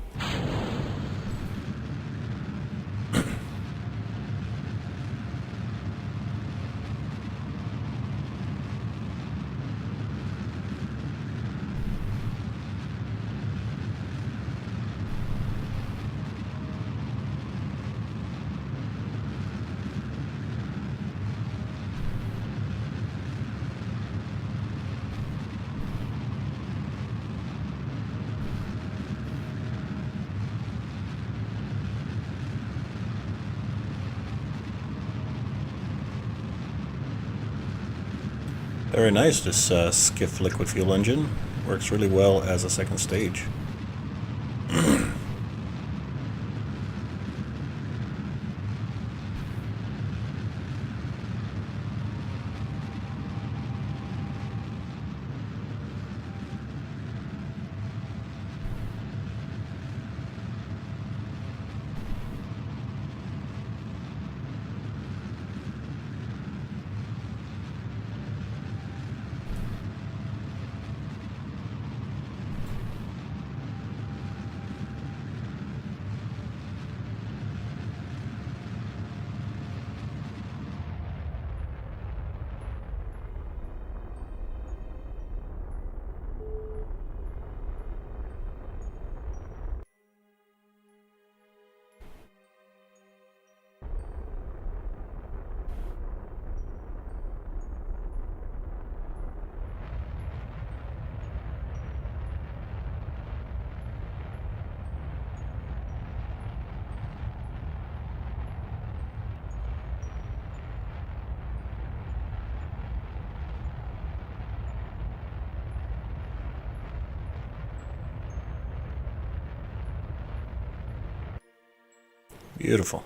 Very nice, this skiff liquid fuel engine. Works really well as a second stage. Beautiful.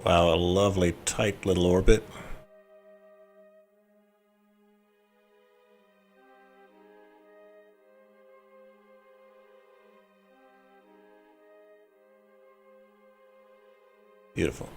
Wow, a lovely tight little orbit. Beautiful.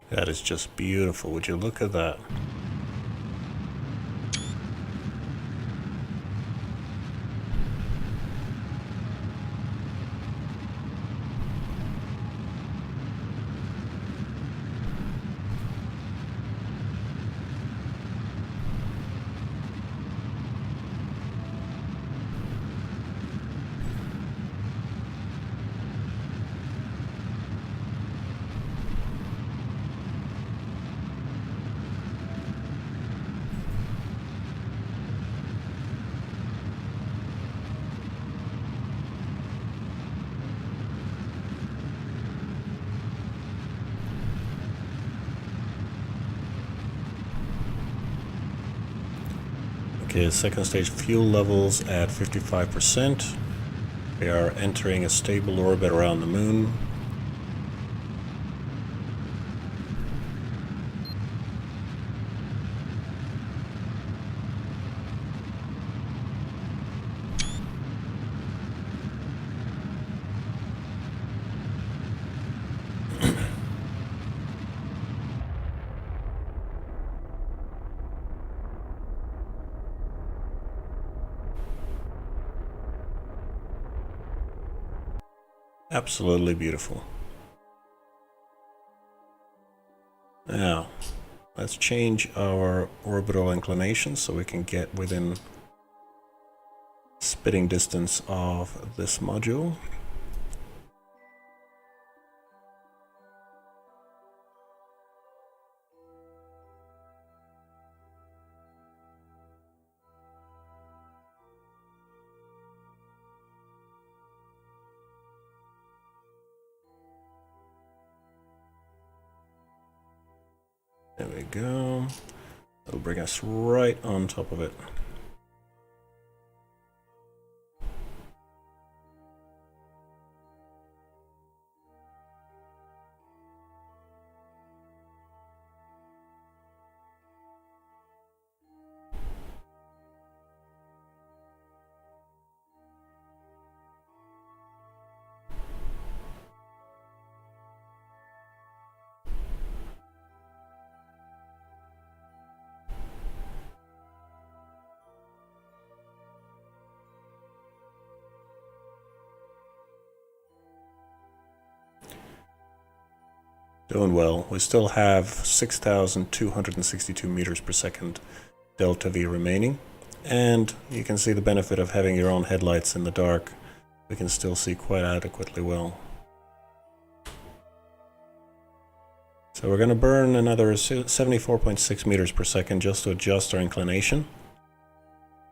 That is just beautiful. Would you look at that? Okay, second stage fuel levels at 55%. We are entering a stable orbit around the moon. Absolutely beautiful. Now, let's change our orbital inclination so we can get within spitting distance of this module. There we go. That'll bring us right on top of it. Doing well. We still have 6,262 meters per second delta V remaining. And you can see the benefit of having your own headlights in the dark. We can still see quite adequately well. So we're going to burn another 74.6 meters per second just to adjust our inclination.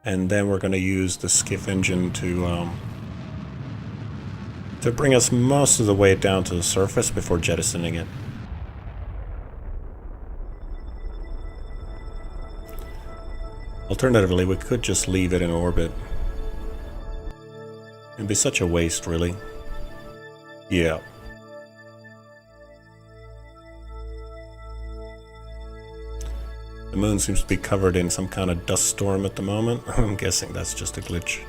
And then we're going to use the skiff engine to bring us most of the way down to the surface before jettisoning it. Alternatively, we could just leave it in orbit. It'd be such a waste, really. Yeah. The moon seems to be covered in some kind of dust storm at the moment. I'm guessing that's just a glitch.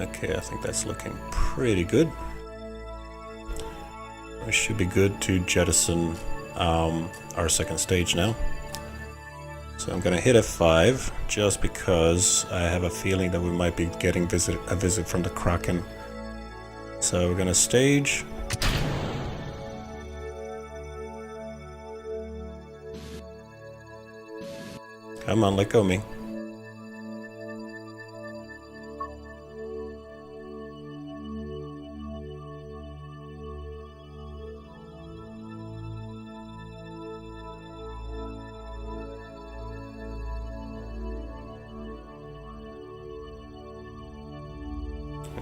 Okay, I think that's looking pretty good. We should be good to jettison our second stage now. So I'm going to hit F5 just because I have a feeling that we might be getting a visit from the Kraken. So we're going to stage. Come on, let go of me.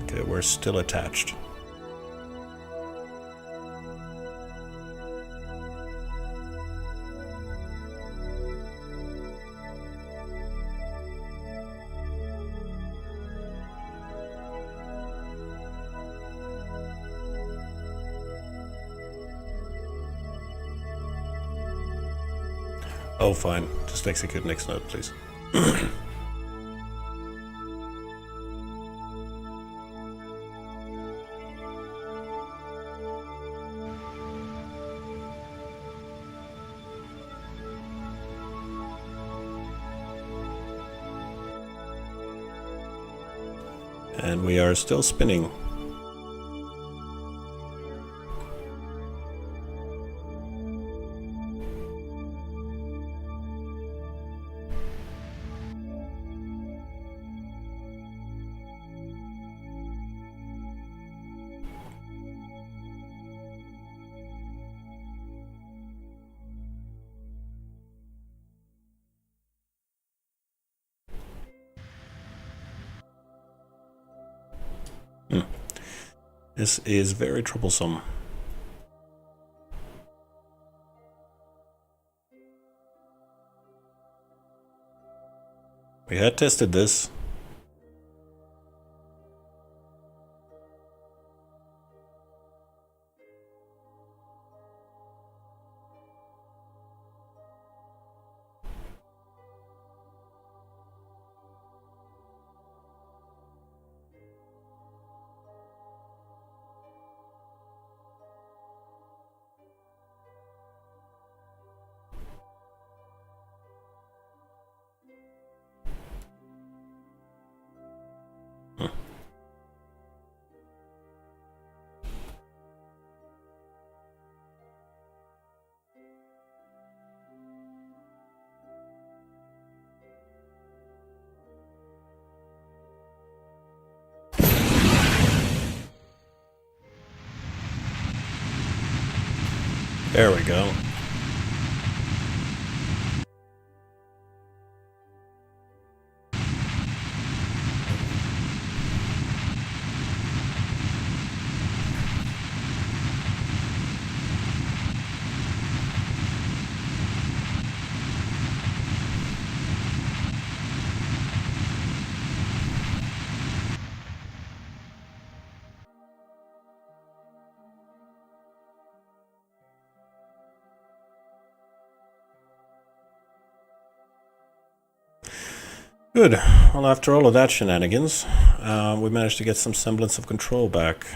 Okay, we're still attached. Oh, fine. Just execute next node, please. And we are still spinning. This is very troublesome. We had tested this. There we go. Good. Well, after all of that shenanigans, we managed to get some semblance of control back.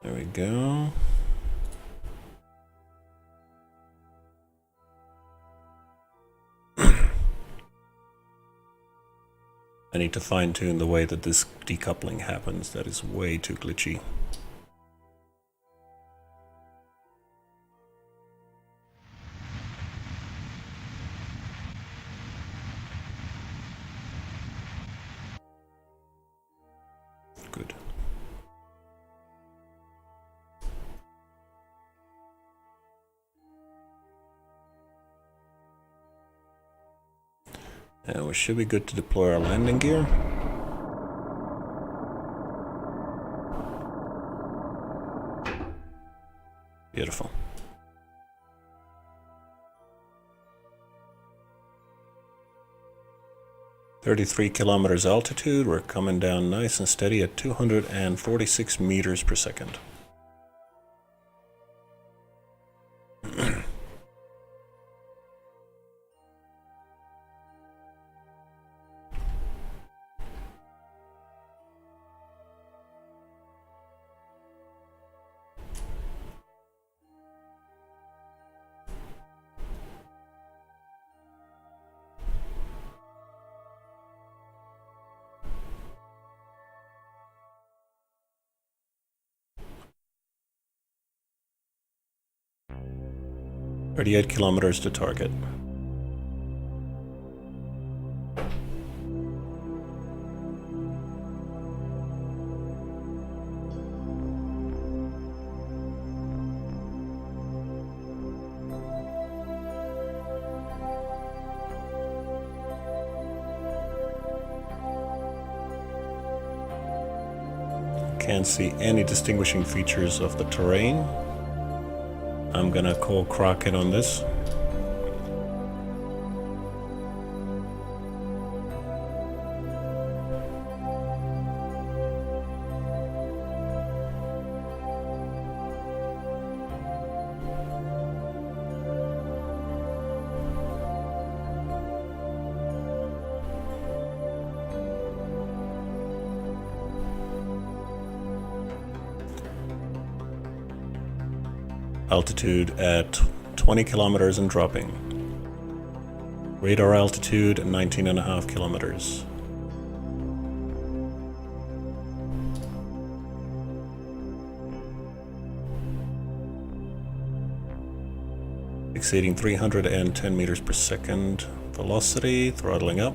There we go. I need to fine-tune the way that this decoupling happens. That is way too glitchy. Good. Now we should be good to deploy our landing gear. Beautiful. "33 kilometers altitude. We're coming down nice and steady at 246 meters per second. "38 kilometers to target. Can't see any distinguishing features of the terrain. I'm gonna call Kraken on this. Altitude at 20 kilometers and dropping. Radar altitude 19.5 kilometers. Exceeding 310 meters per second. Velocity, throttling up.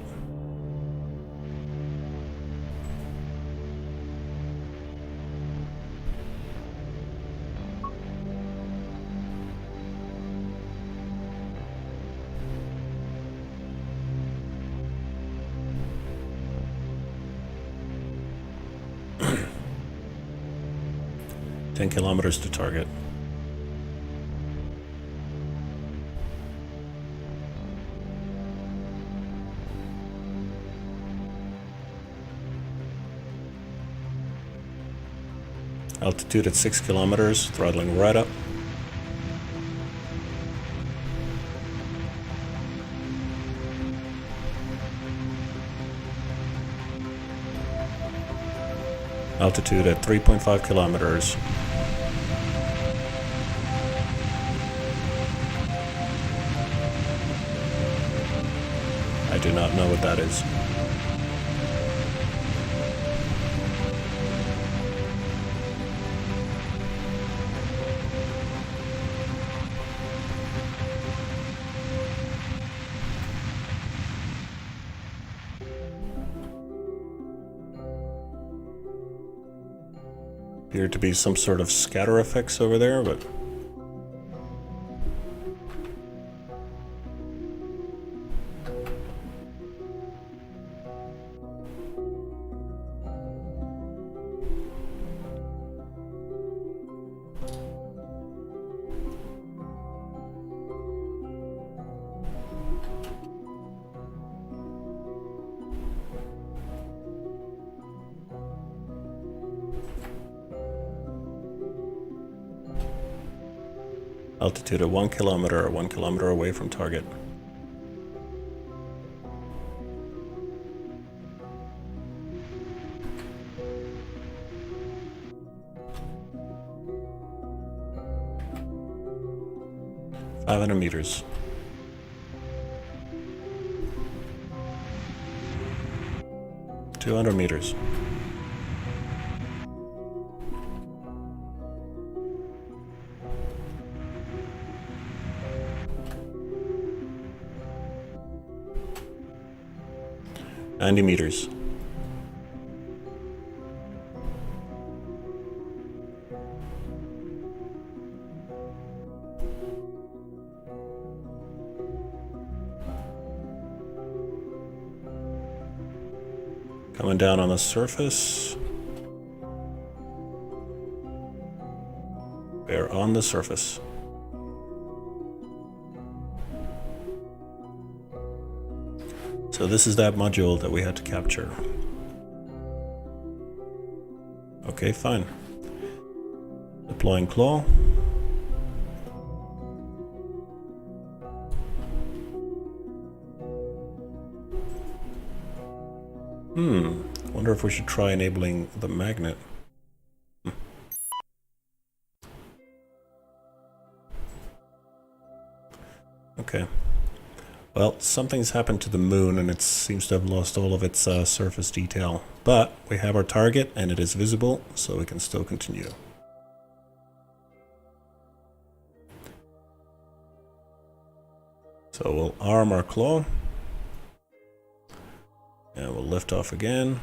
Ten kilometers to target. Altitude at 6 kilometers, throttling right up. Altitude at 3.5 kilometers. I do not know what that is. Appear to be some sort of scatter effects over there, but altitude at 1 kilometer or 1 kilometer away from target. 500 meters. $200. 90 meters. Coming down on the surface. We're on the surface. So this is that module that we had to capture. Okay, fine. Deploying claw. Wonder if we should try enabling the magnet. Okay. Well, something's happened to the moon and it seems to have lost all of its surface detail. But we have our target and it is visible, so we can still continue. So we'll arm our claw. And we'll lift off again.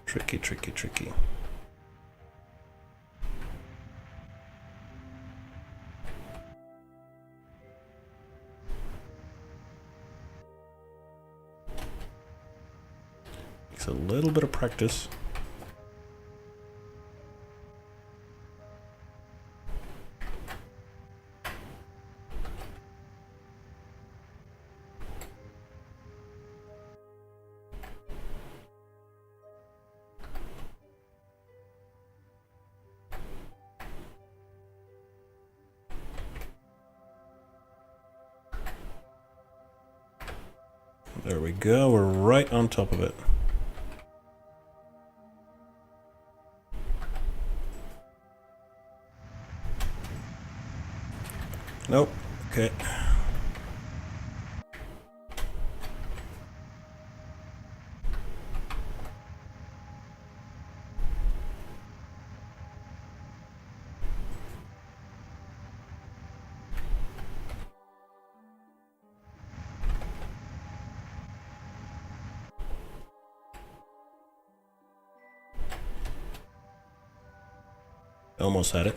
Tricky, tricky, tricky. Takes a little bit of practice. There we go, we're right on top of it. Nope, okay. Almost had it.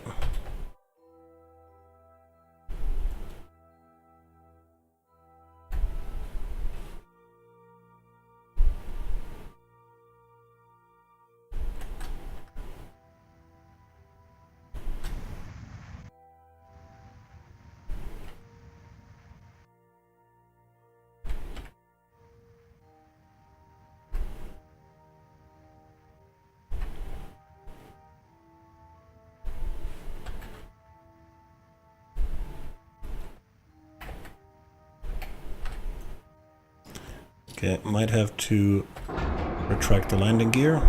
Okay, might have to retract the landing gear.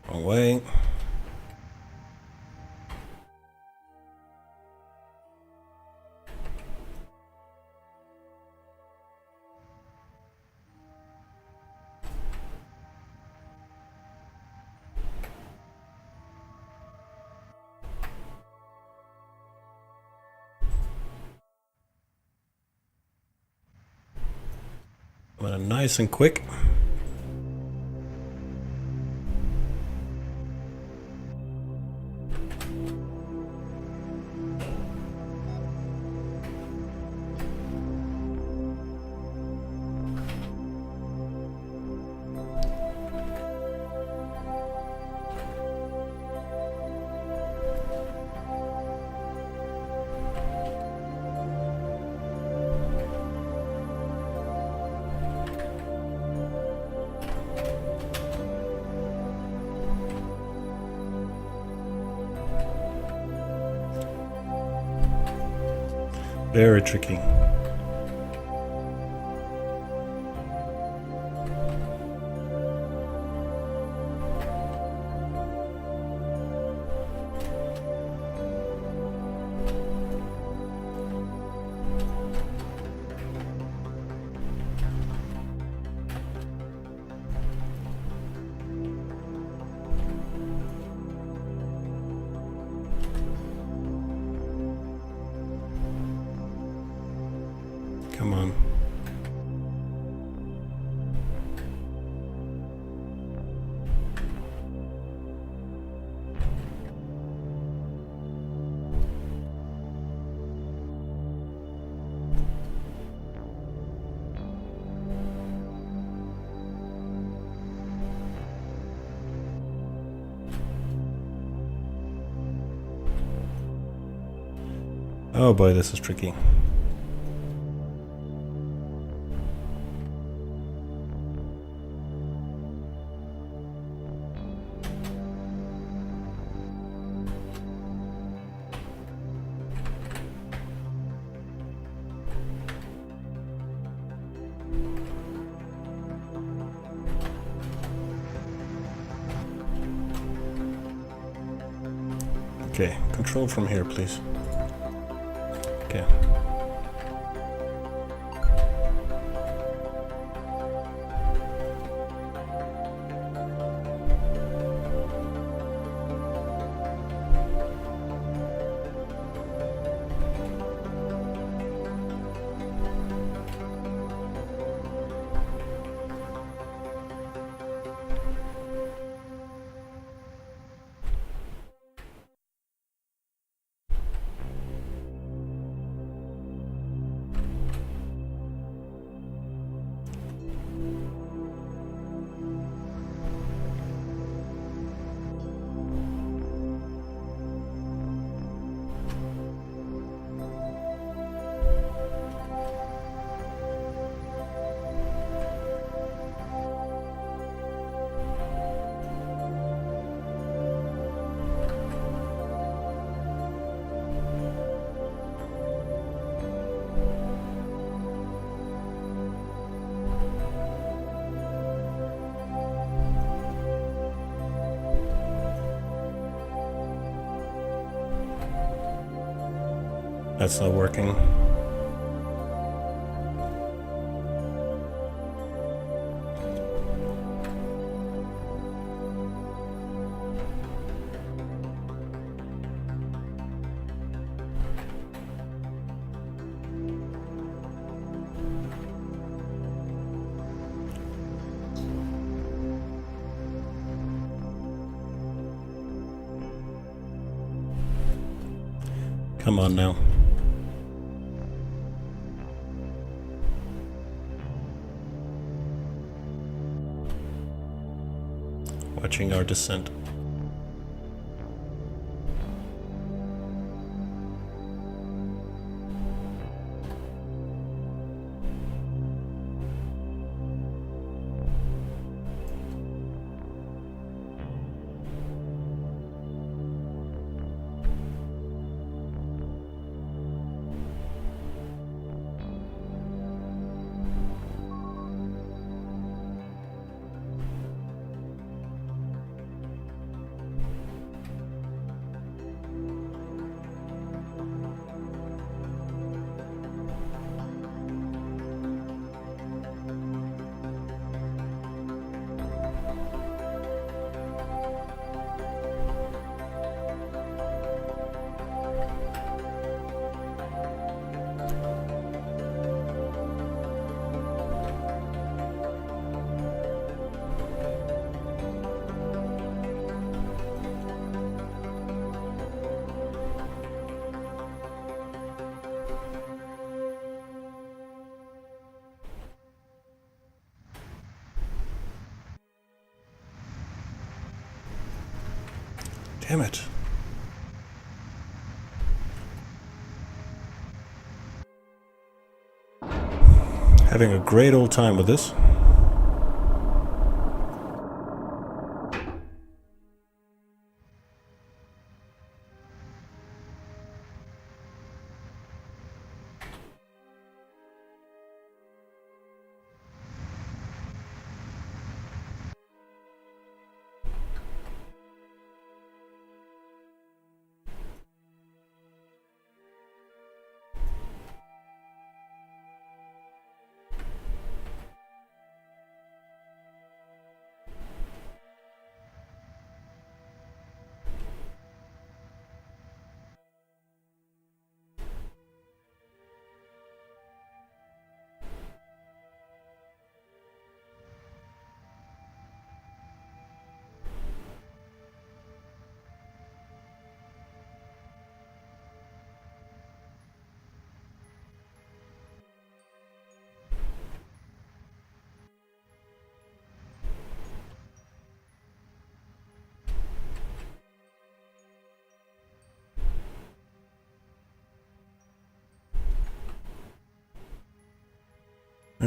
Wrong way. Nice and quick. Very tricky. Come on. Oh boy, this is tricky. Okay, control from here, please. Okay. That's not working. Come on now. Watching our descent. Damn it. Having a great old time with this.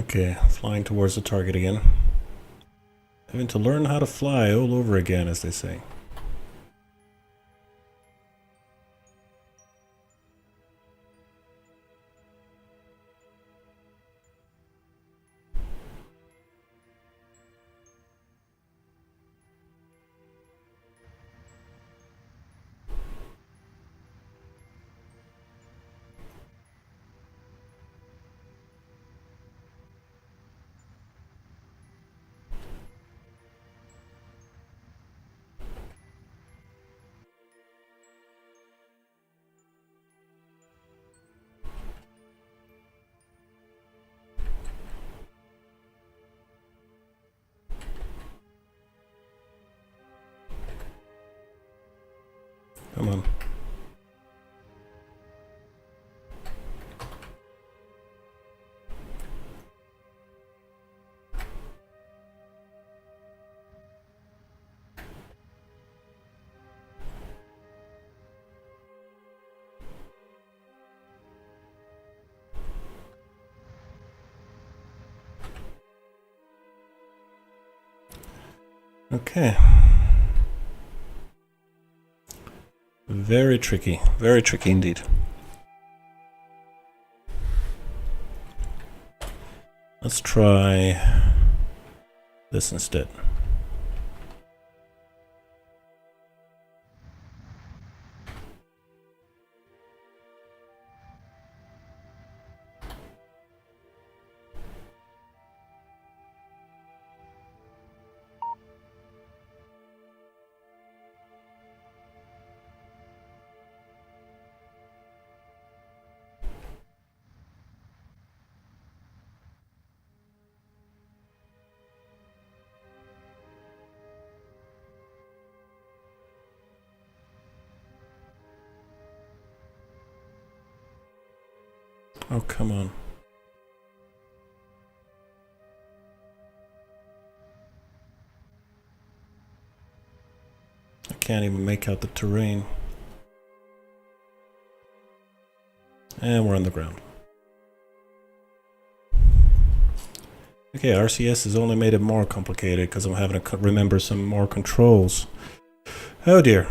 Okay, flying towards the target again. Having to learn how to fly all over again, as they say. Come on. Okay. Very tricky indeed. Let's try this instead. Oh, come on. I can't even make out the terrain. And we're on the ground. Okay, RCS has only made it more complicated because I'm having to remember some more controls. Oh dear.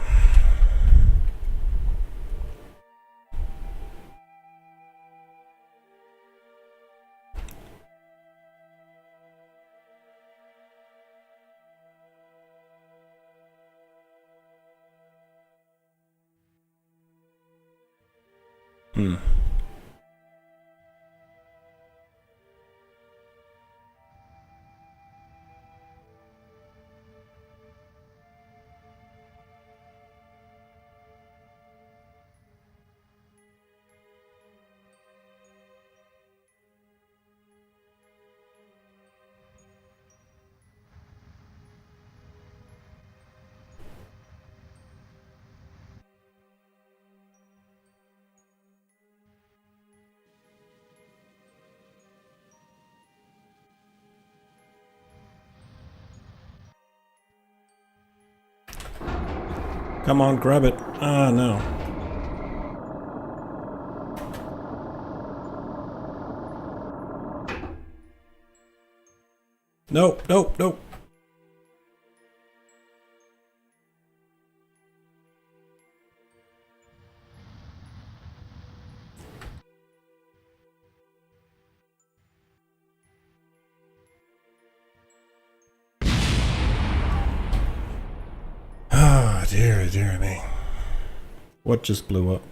Come on, grab it. Ah, no. Nope, nope, nope. Ah, dear me. What just blew up?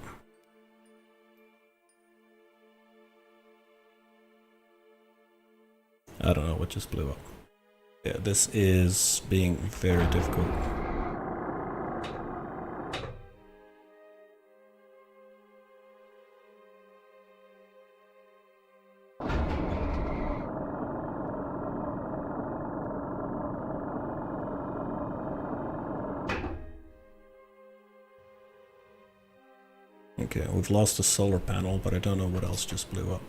I don't know what just blew up. Yeah, this is being very difficult. Okay, we've lost a solar panel, but I don't know what else just blew up.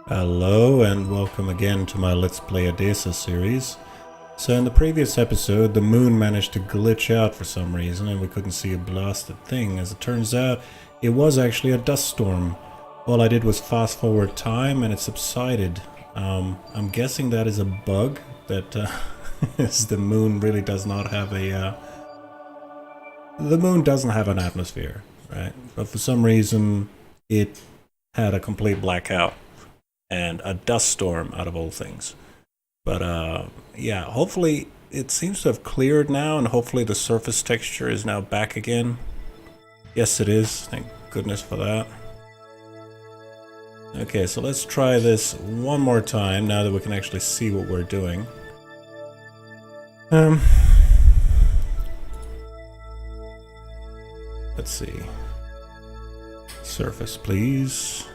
Hello and welcome again to my Let's Play Edessa series. So in the previous episode, the moon managed to glitch out for some reason and we couldn't see a blasted thing. As it turns out, it was actually a dust storm. All I did was fast forward time and it subsided. I'm guessing that is a bug, that the moon really does not have a... the moon doesn't have an atmosphere, right? But for some reason, it had a complete blackout and a dust storm out of all things. But yeah, hopefully it seems to have cleared now, and hopefully the surface texture is now back again. Yes, it is. Thank goodness for that. Okay, so let's try this one more time now that we can actually see what we're doing. Let's see. Surface, please.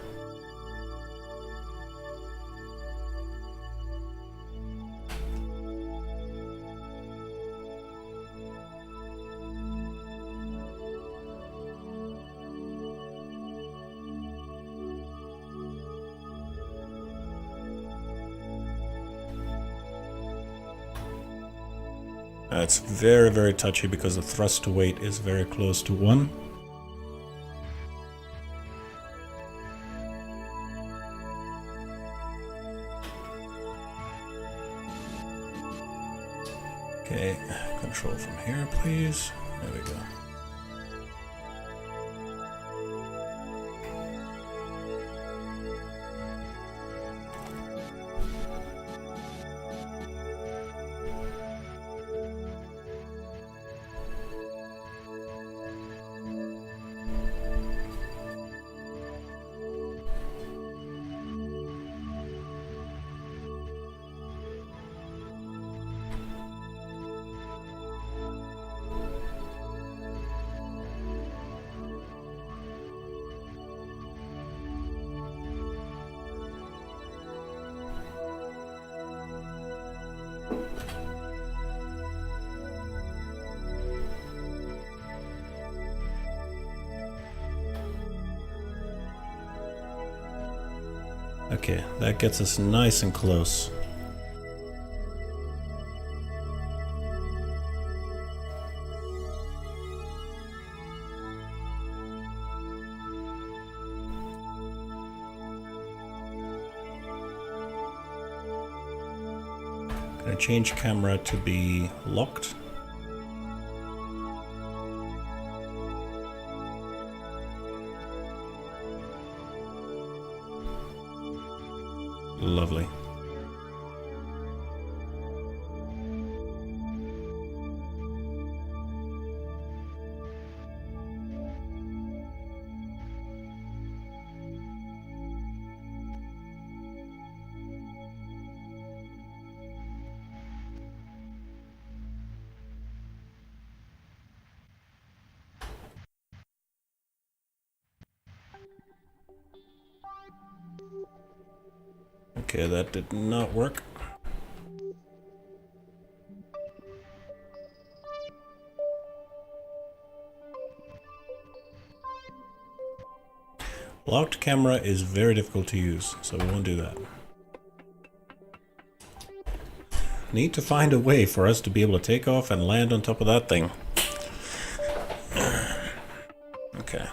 It's very, very touchy because the thrust to weight is very close to 1. Okay, control from here, please. There we go. Okay, that gets us nice and close. Gonna change camera to be locked. Lovely. Okay, that did not work. Locked camera is very difficult to use, so we won't do that. Need to find a way for us to be able to take off and land on top of that thing. Okay.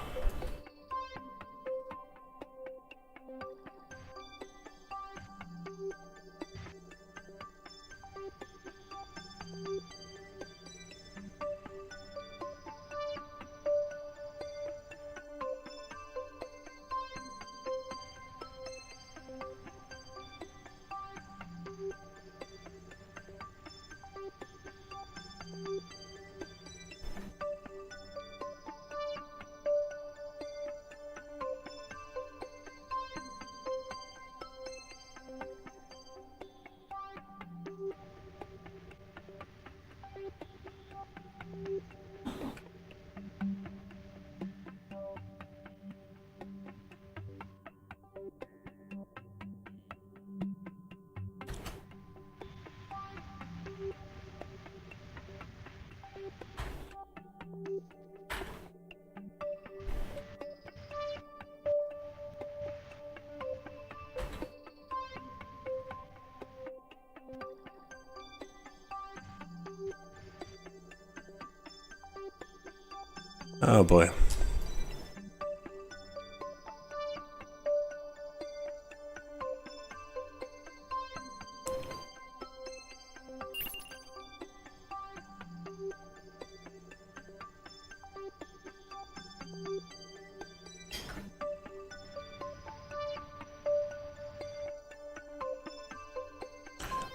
Oh boy.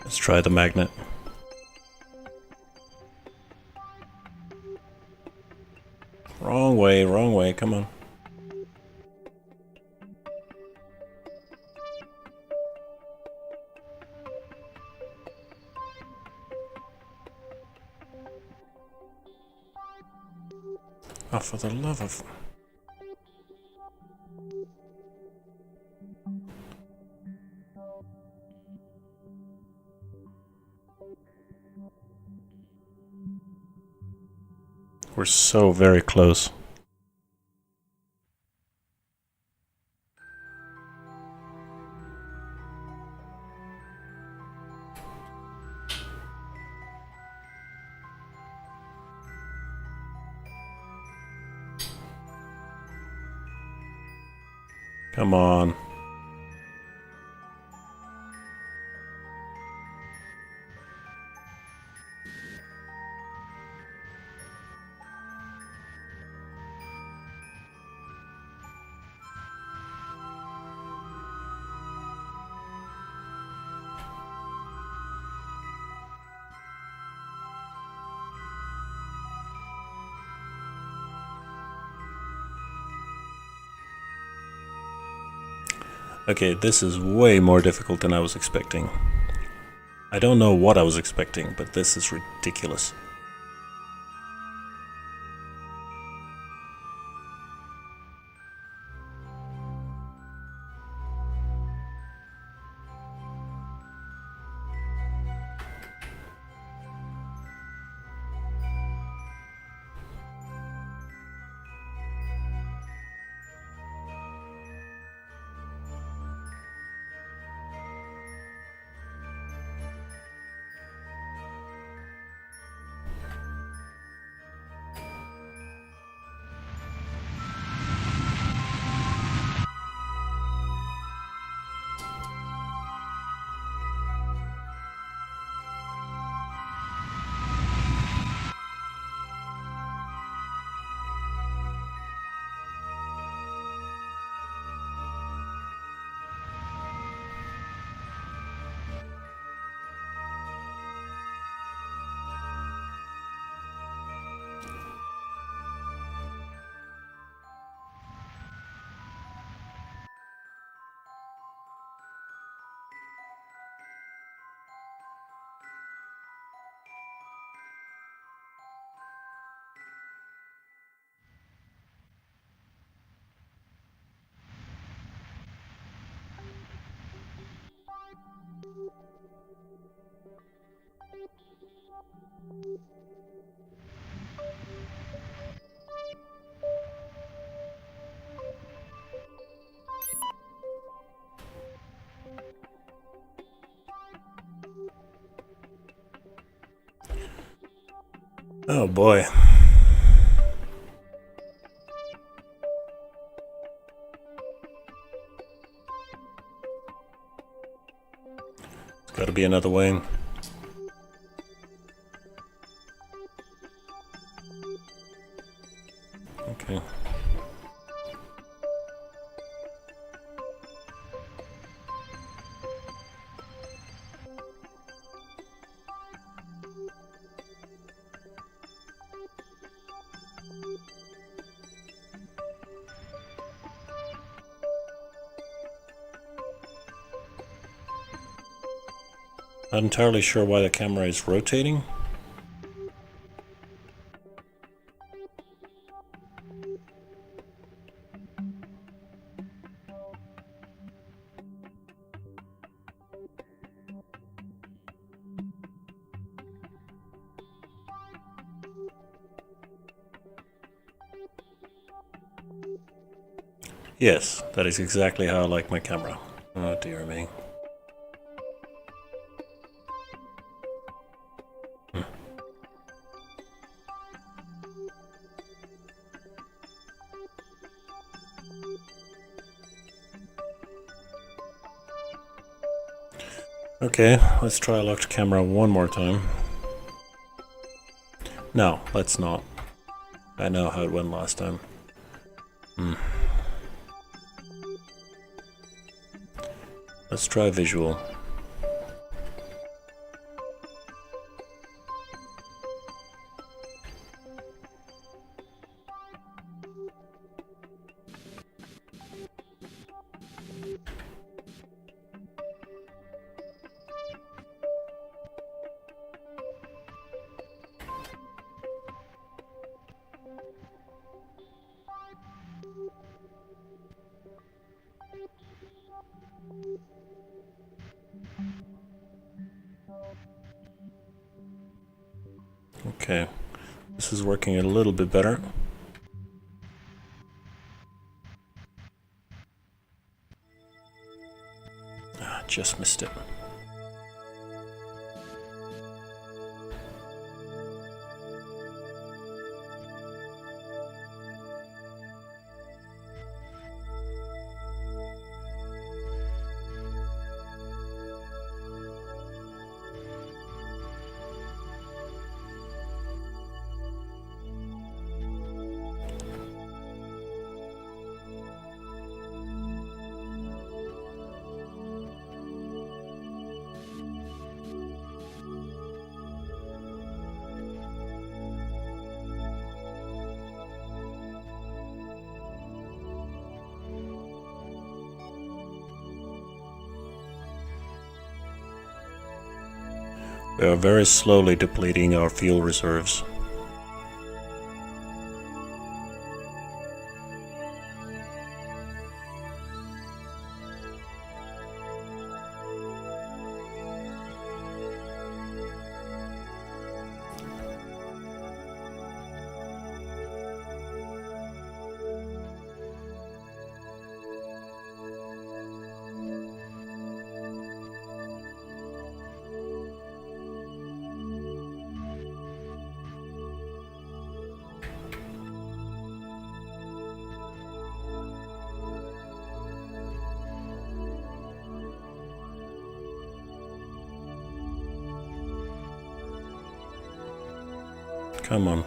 Let's try the magnet. Wrong way, come on. Oh, for the love of... We're so very close. Come on. Okay, this is way more difficult than I was expecting. I don't know what I was expecting, but this is ridiculous. Oh boy. It's gotta be another way. Okay. Not entirely sure why the camera is rotating. Yes, that is exactly how I like my camera. Oh dear me. Okay, let's try locked camera one more time. No, let's not. I know how it went last time. Let's try visual. Okay, this is working a little bit better. Ah, just missed it. We are very slowly depleting our fuel reserves. Come on.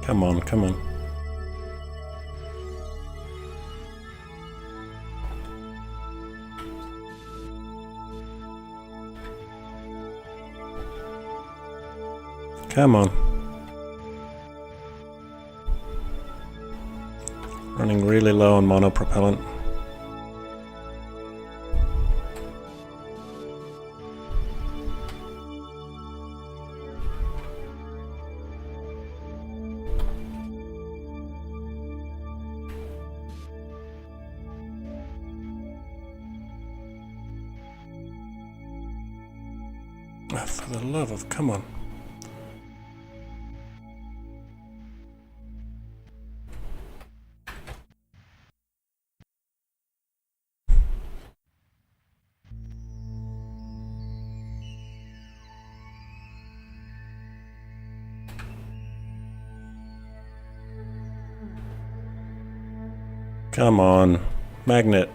Come on, come on. Come on. Running really low on monopropellant. Oh, for the love of, come on. Come on, magnet.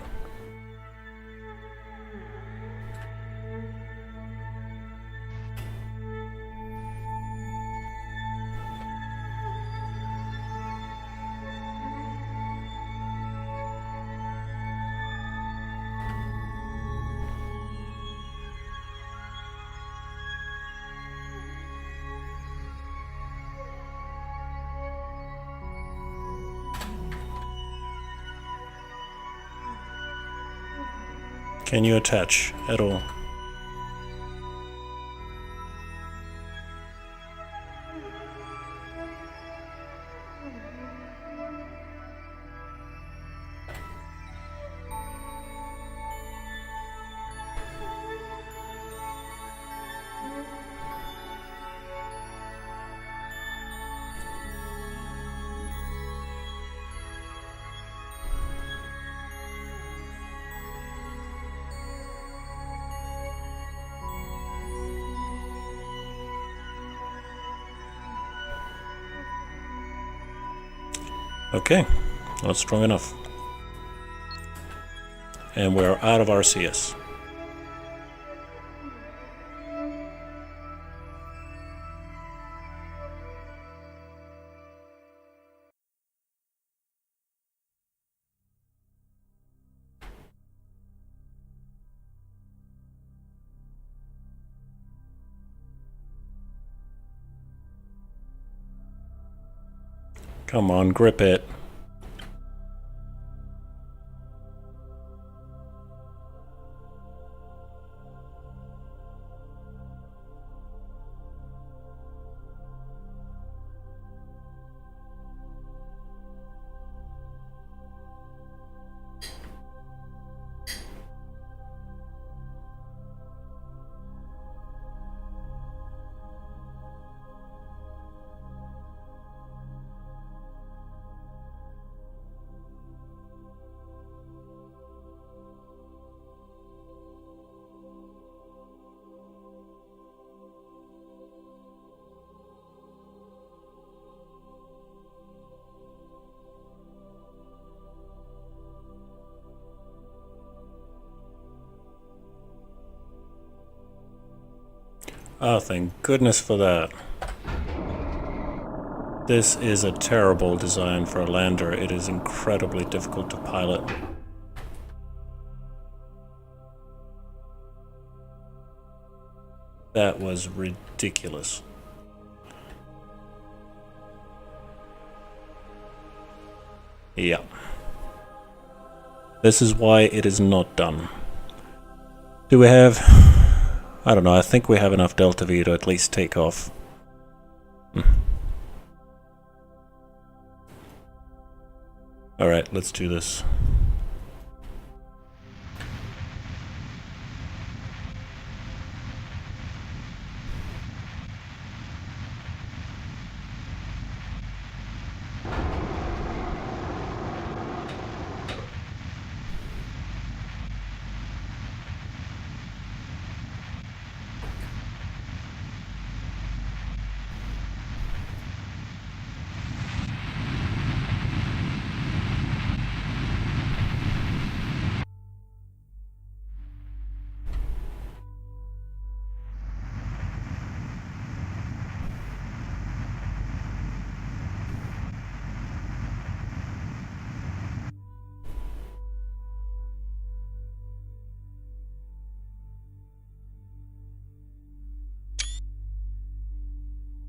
Can you attach at all? Okay, not strong enough. And we're out of RCS. Come on, grip it. Oh, thank goodness for that. This is a terrible design for a lander. It is incredibly difficult to pilot. That was ridiculous. Yeah. This is why it is not done. Do we have... I don't know, I think we have enough Delta V to at least take off. Alright, let's do this.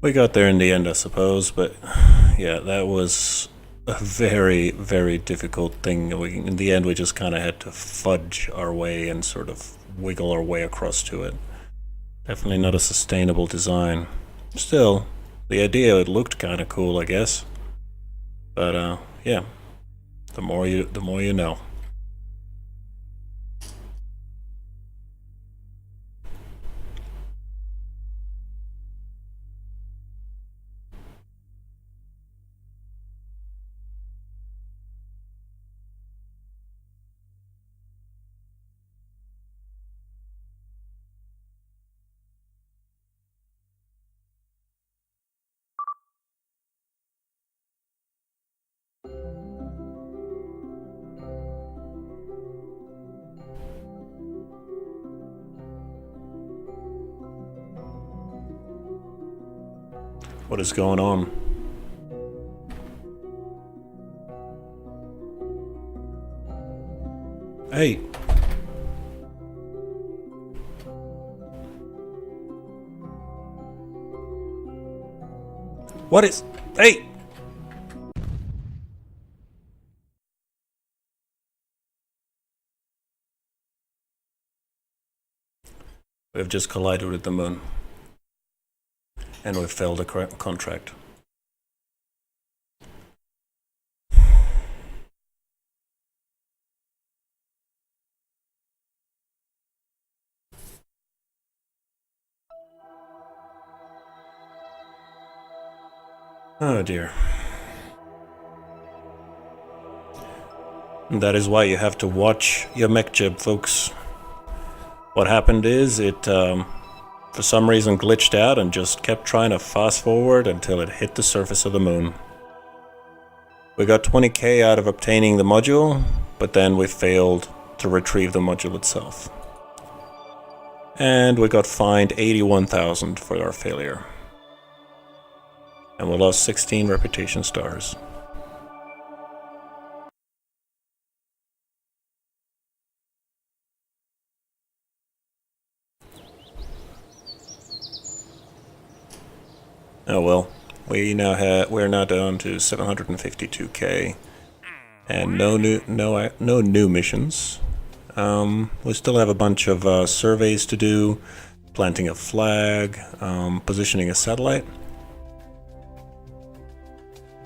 We got there in the end, I suppose, but yeah, that was a very, very difficult thing. In the end, we just kind of had to fudge our way and sort of wiggle our way across to it. Definitely not a sustainable design. Still, the idea, it looked kind of cool, I guess. But yeah, the more you know. What is going on? Hey! What is... Hey! We've just collided with the moon. And we've failed a contract. Oh dear. That is why you have to watch your mech jib, folks. What happened is it, for some reason, glitched out and just kept trying to fast forward until it hit the surface of the moon. We got 20k out of obtaining the module, but then we failed to retrieve the module itself. And we got fined 81,000 for our failure. And we lost 16 reputation stars. Oh well, we're now down to 752k, and no new missions. We still have a bunch of surveys to do, planting a flag, positioning a satellite,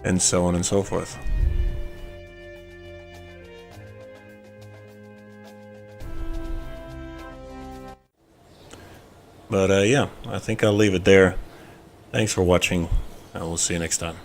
and so on and so forth. But yeah, I think I'll leave it there. Thanks for watching, and we'll see you next time.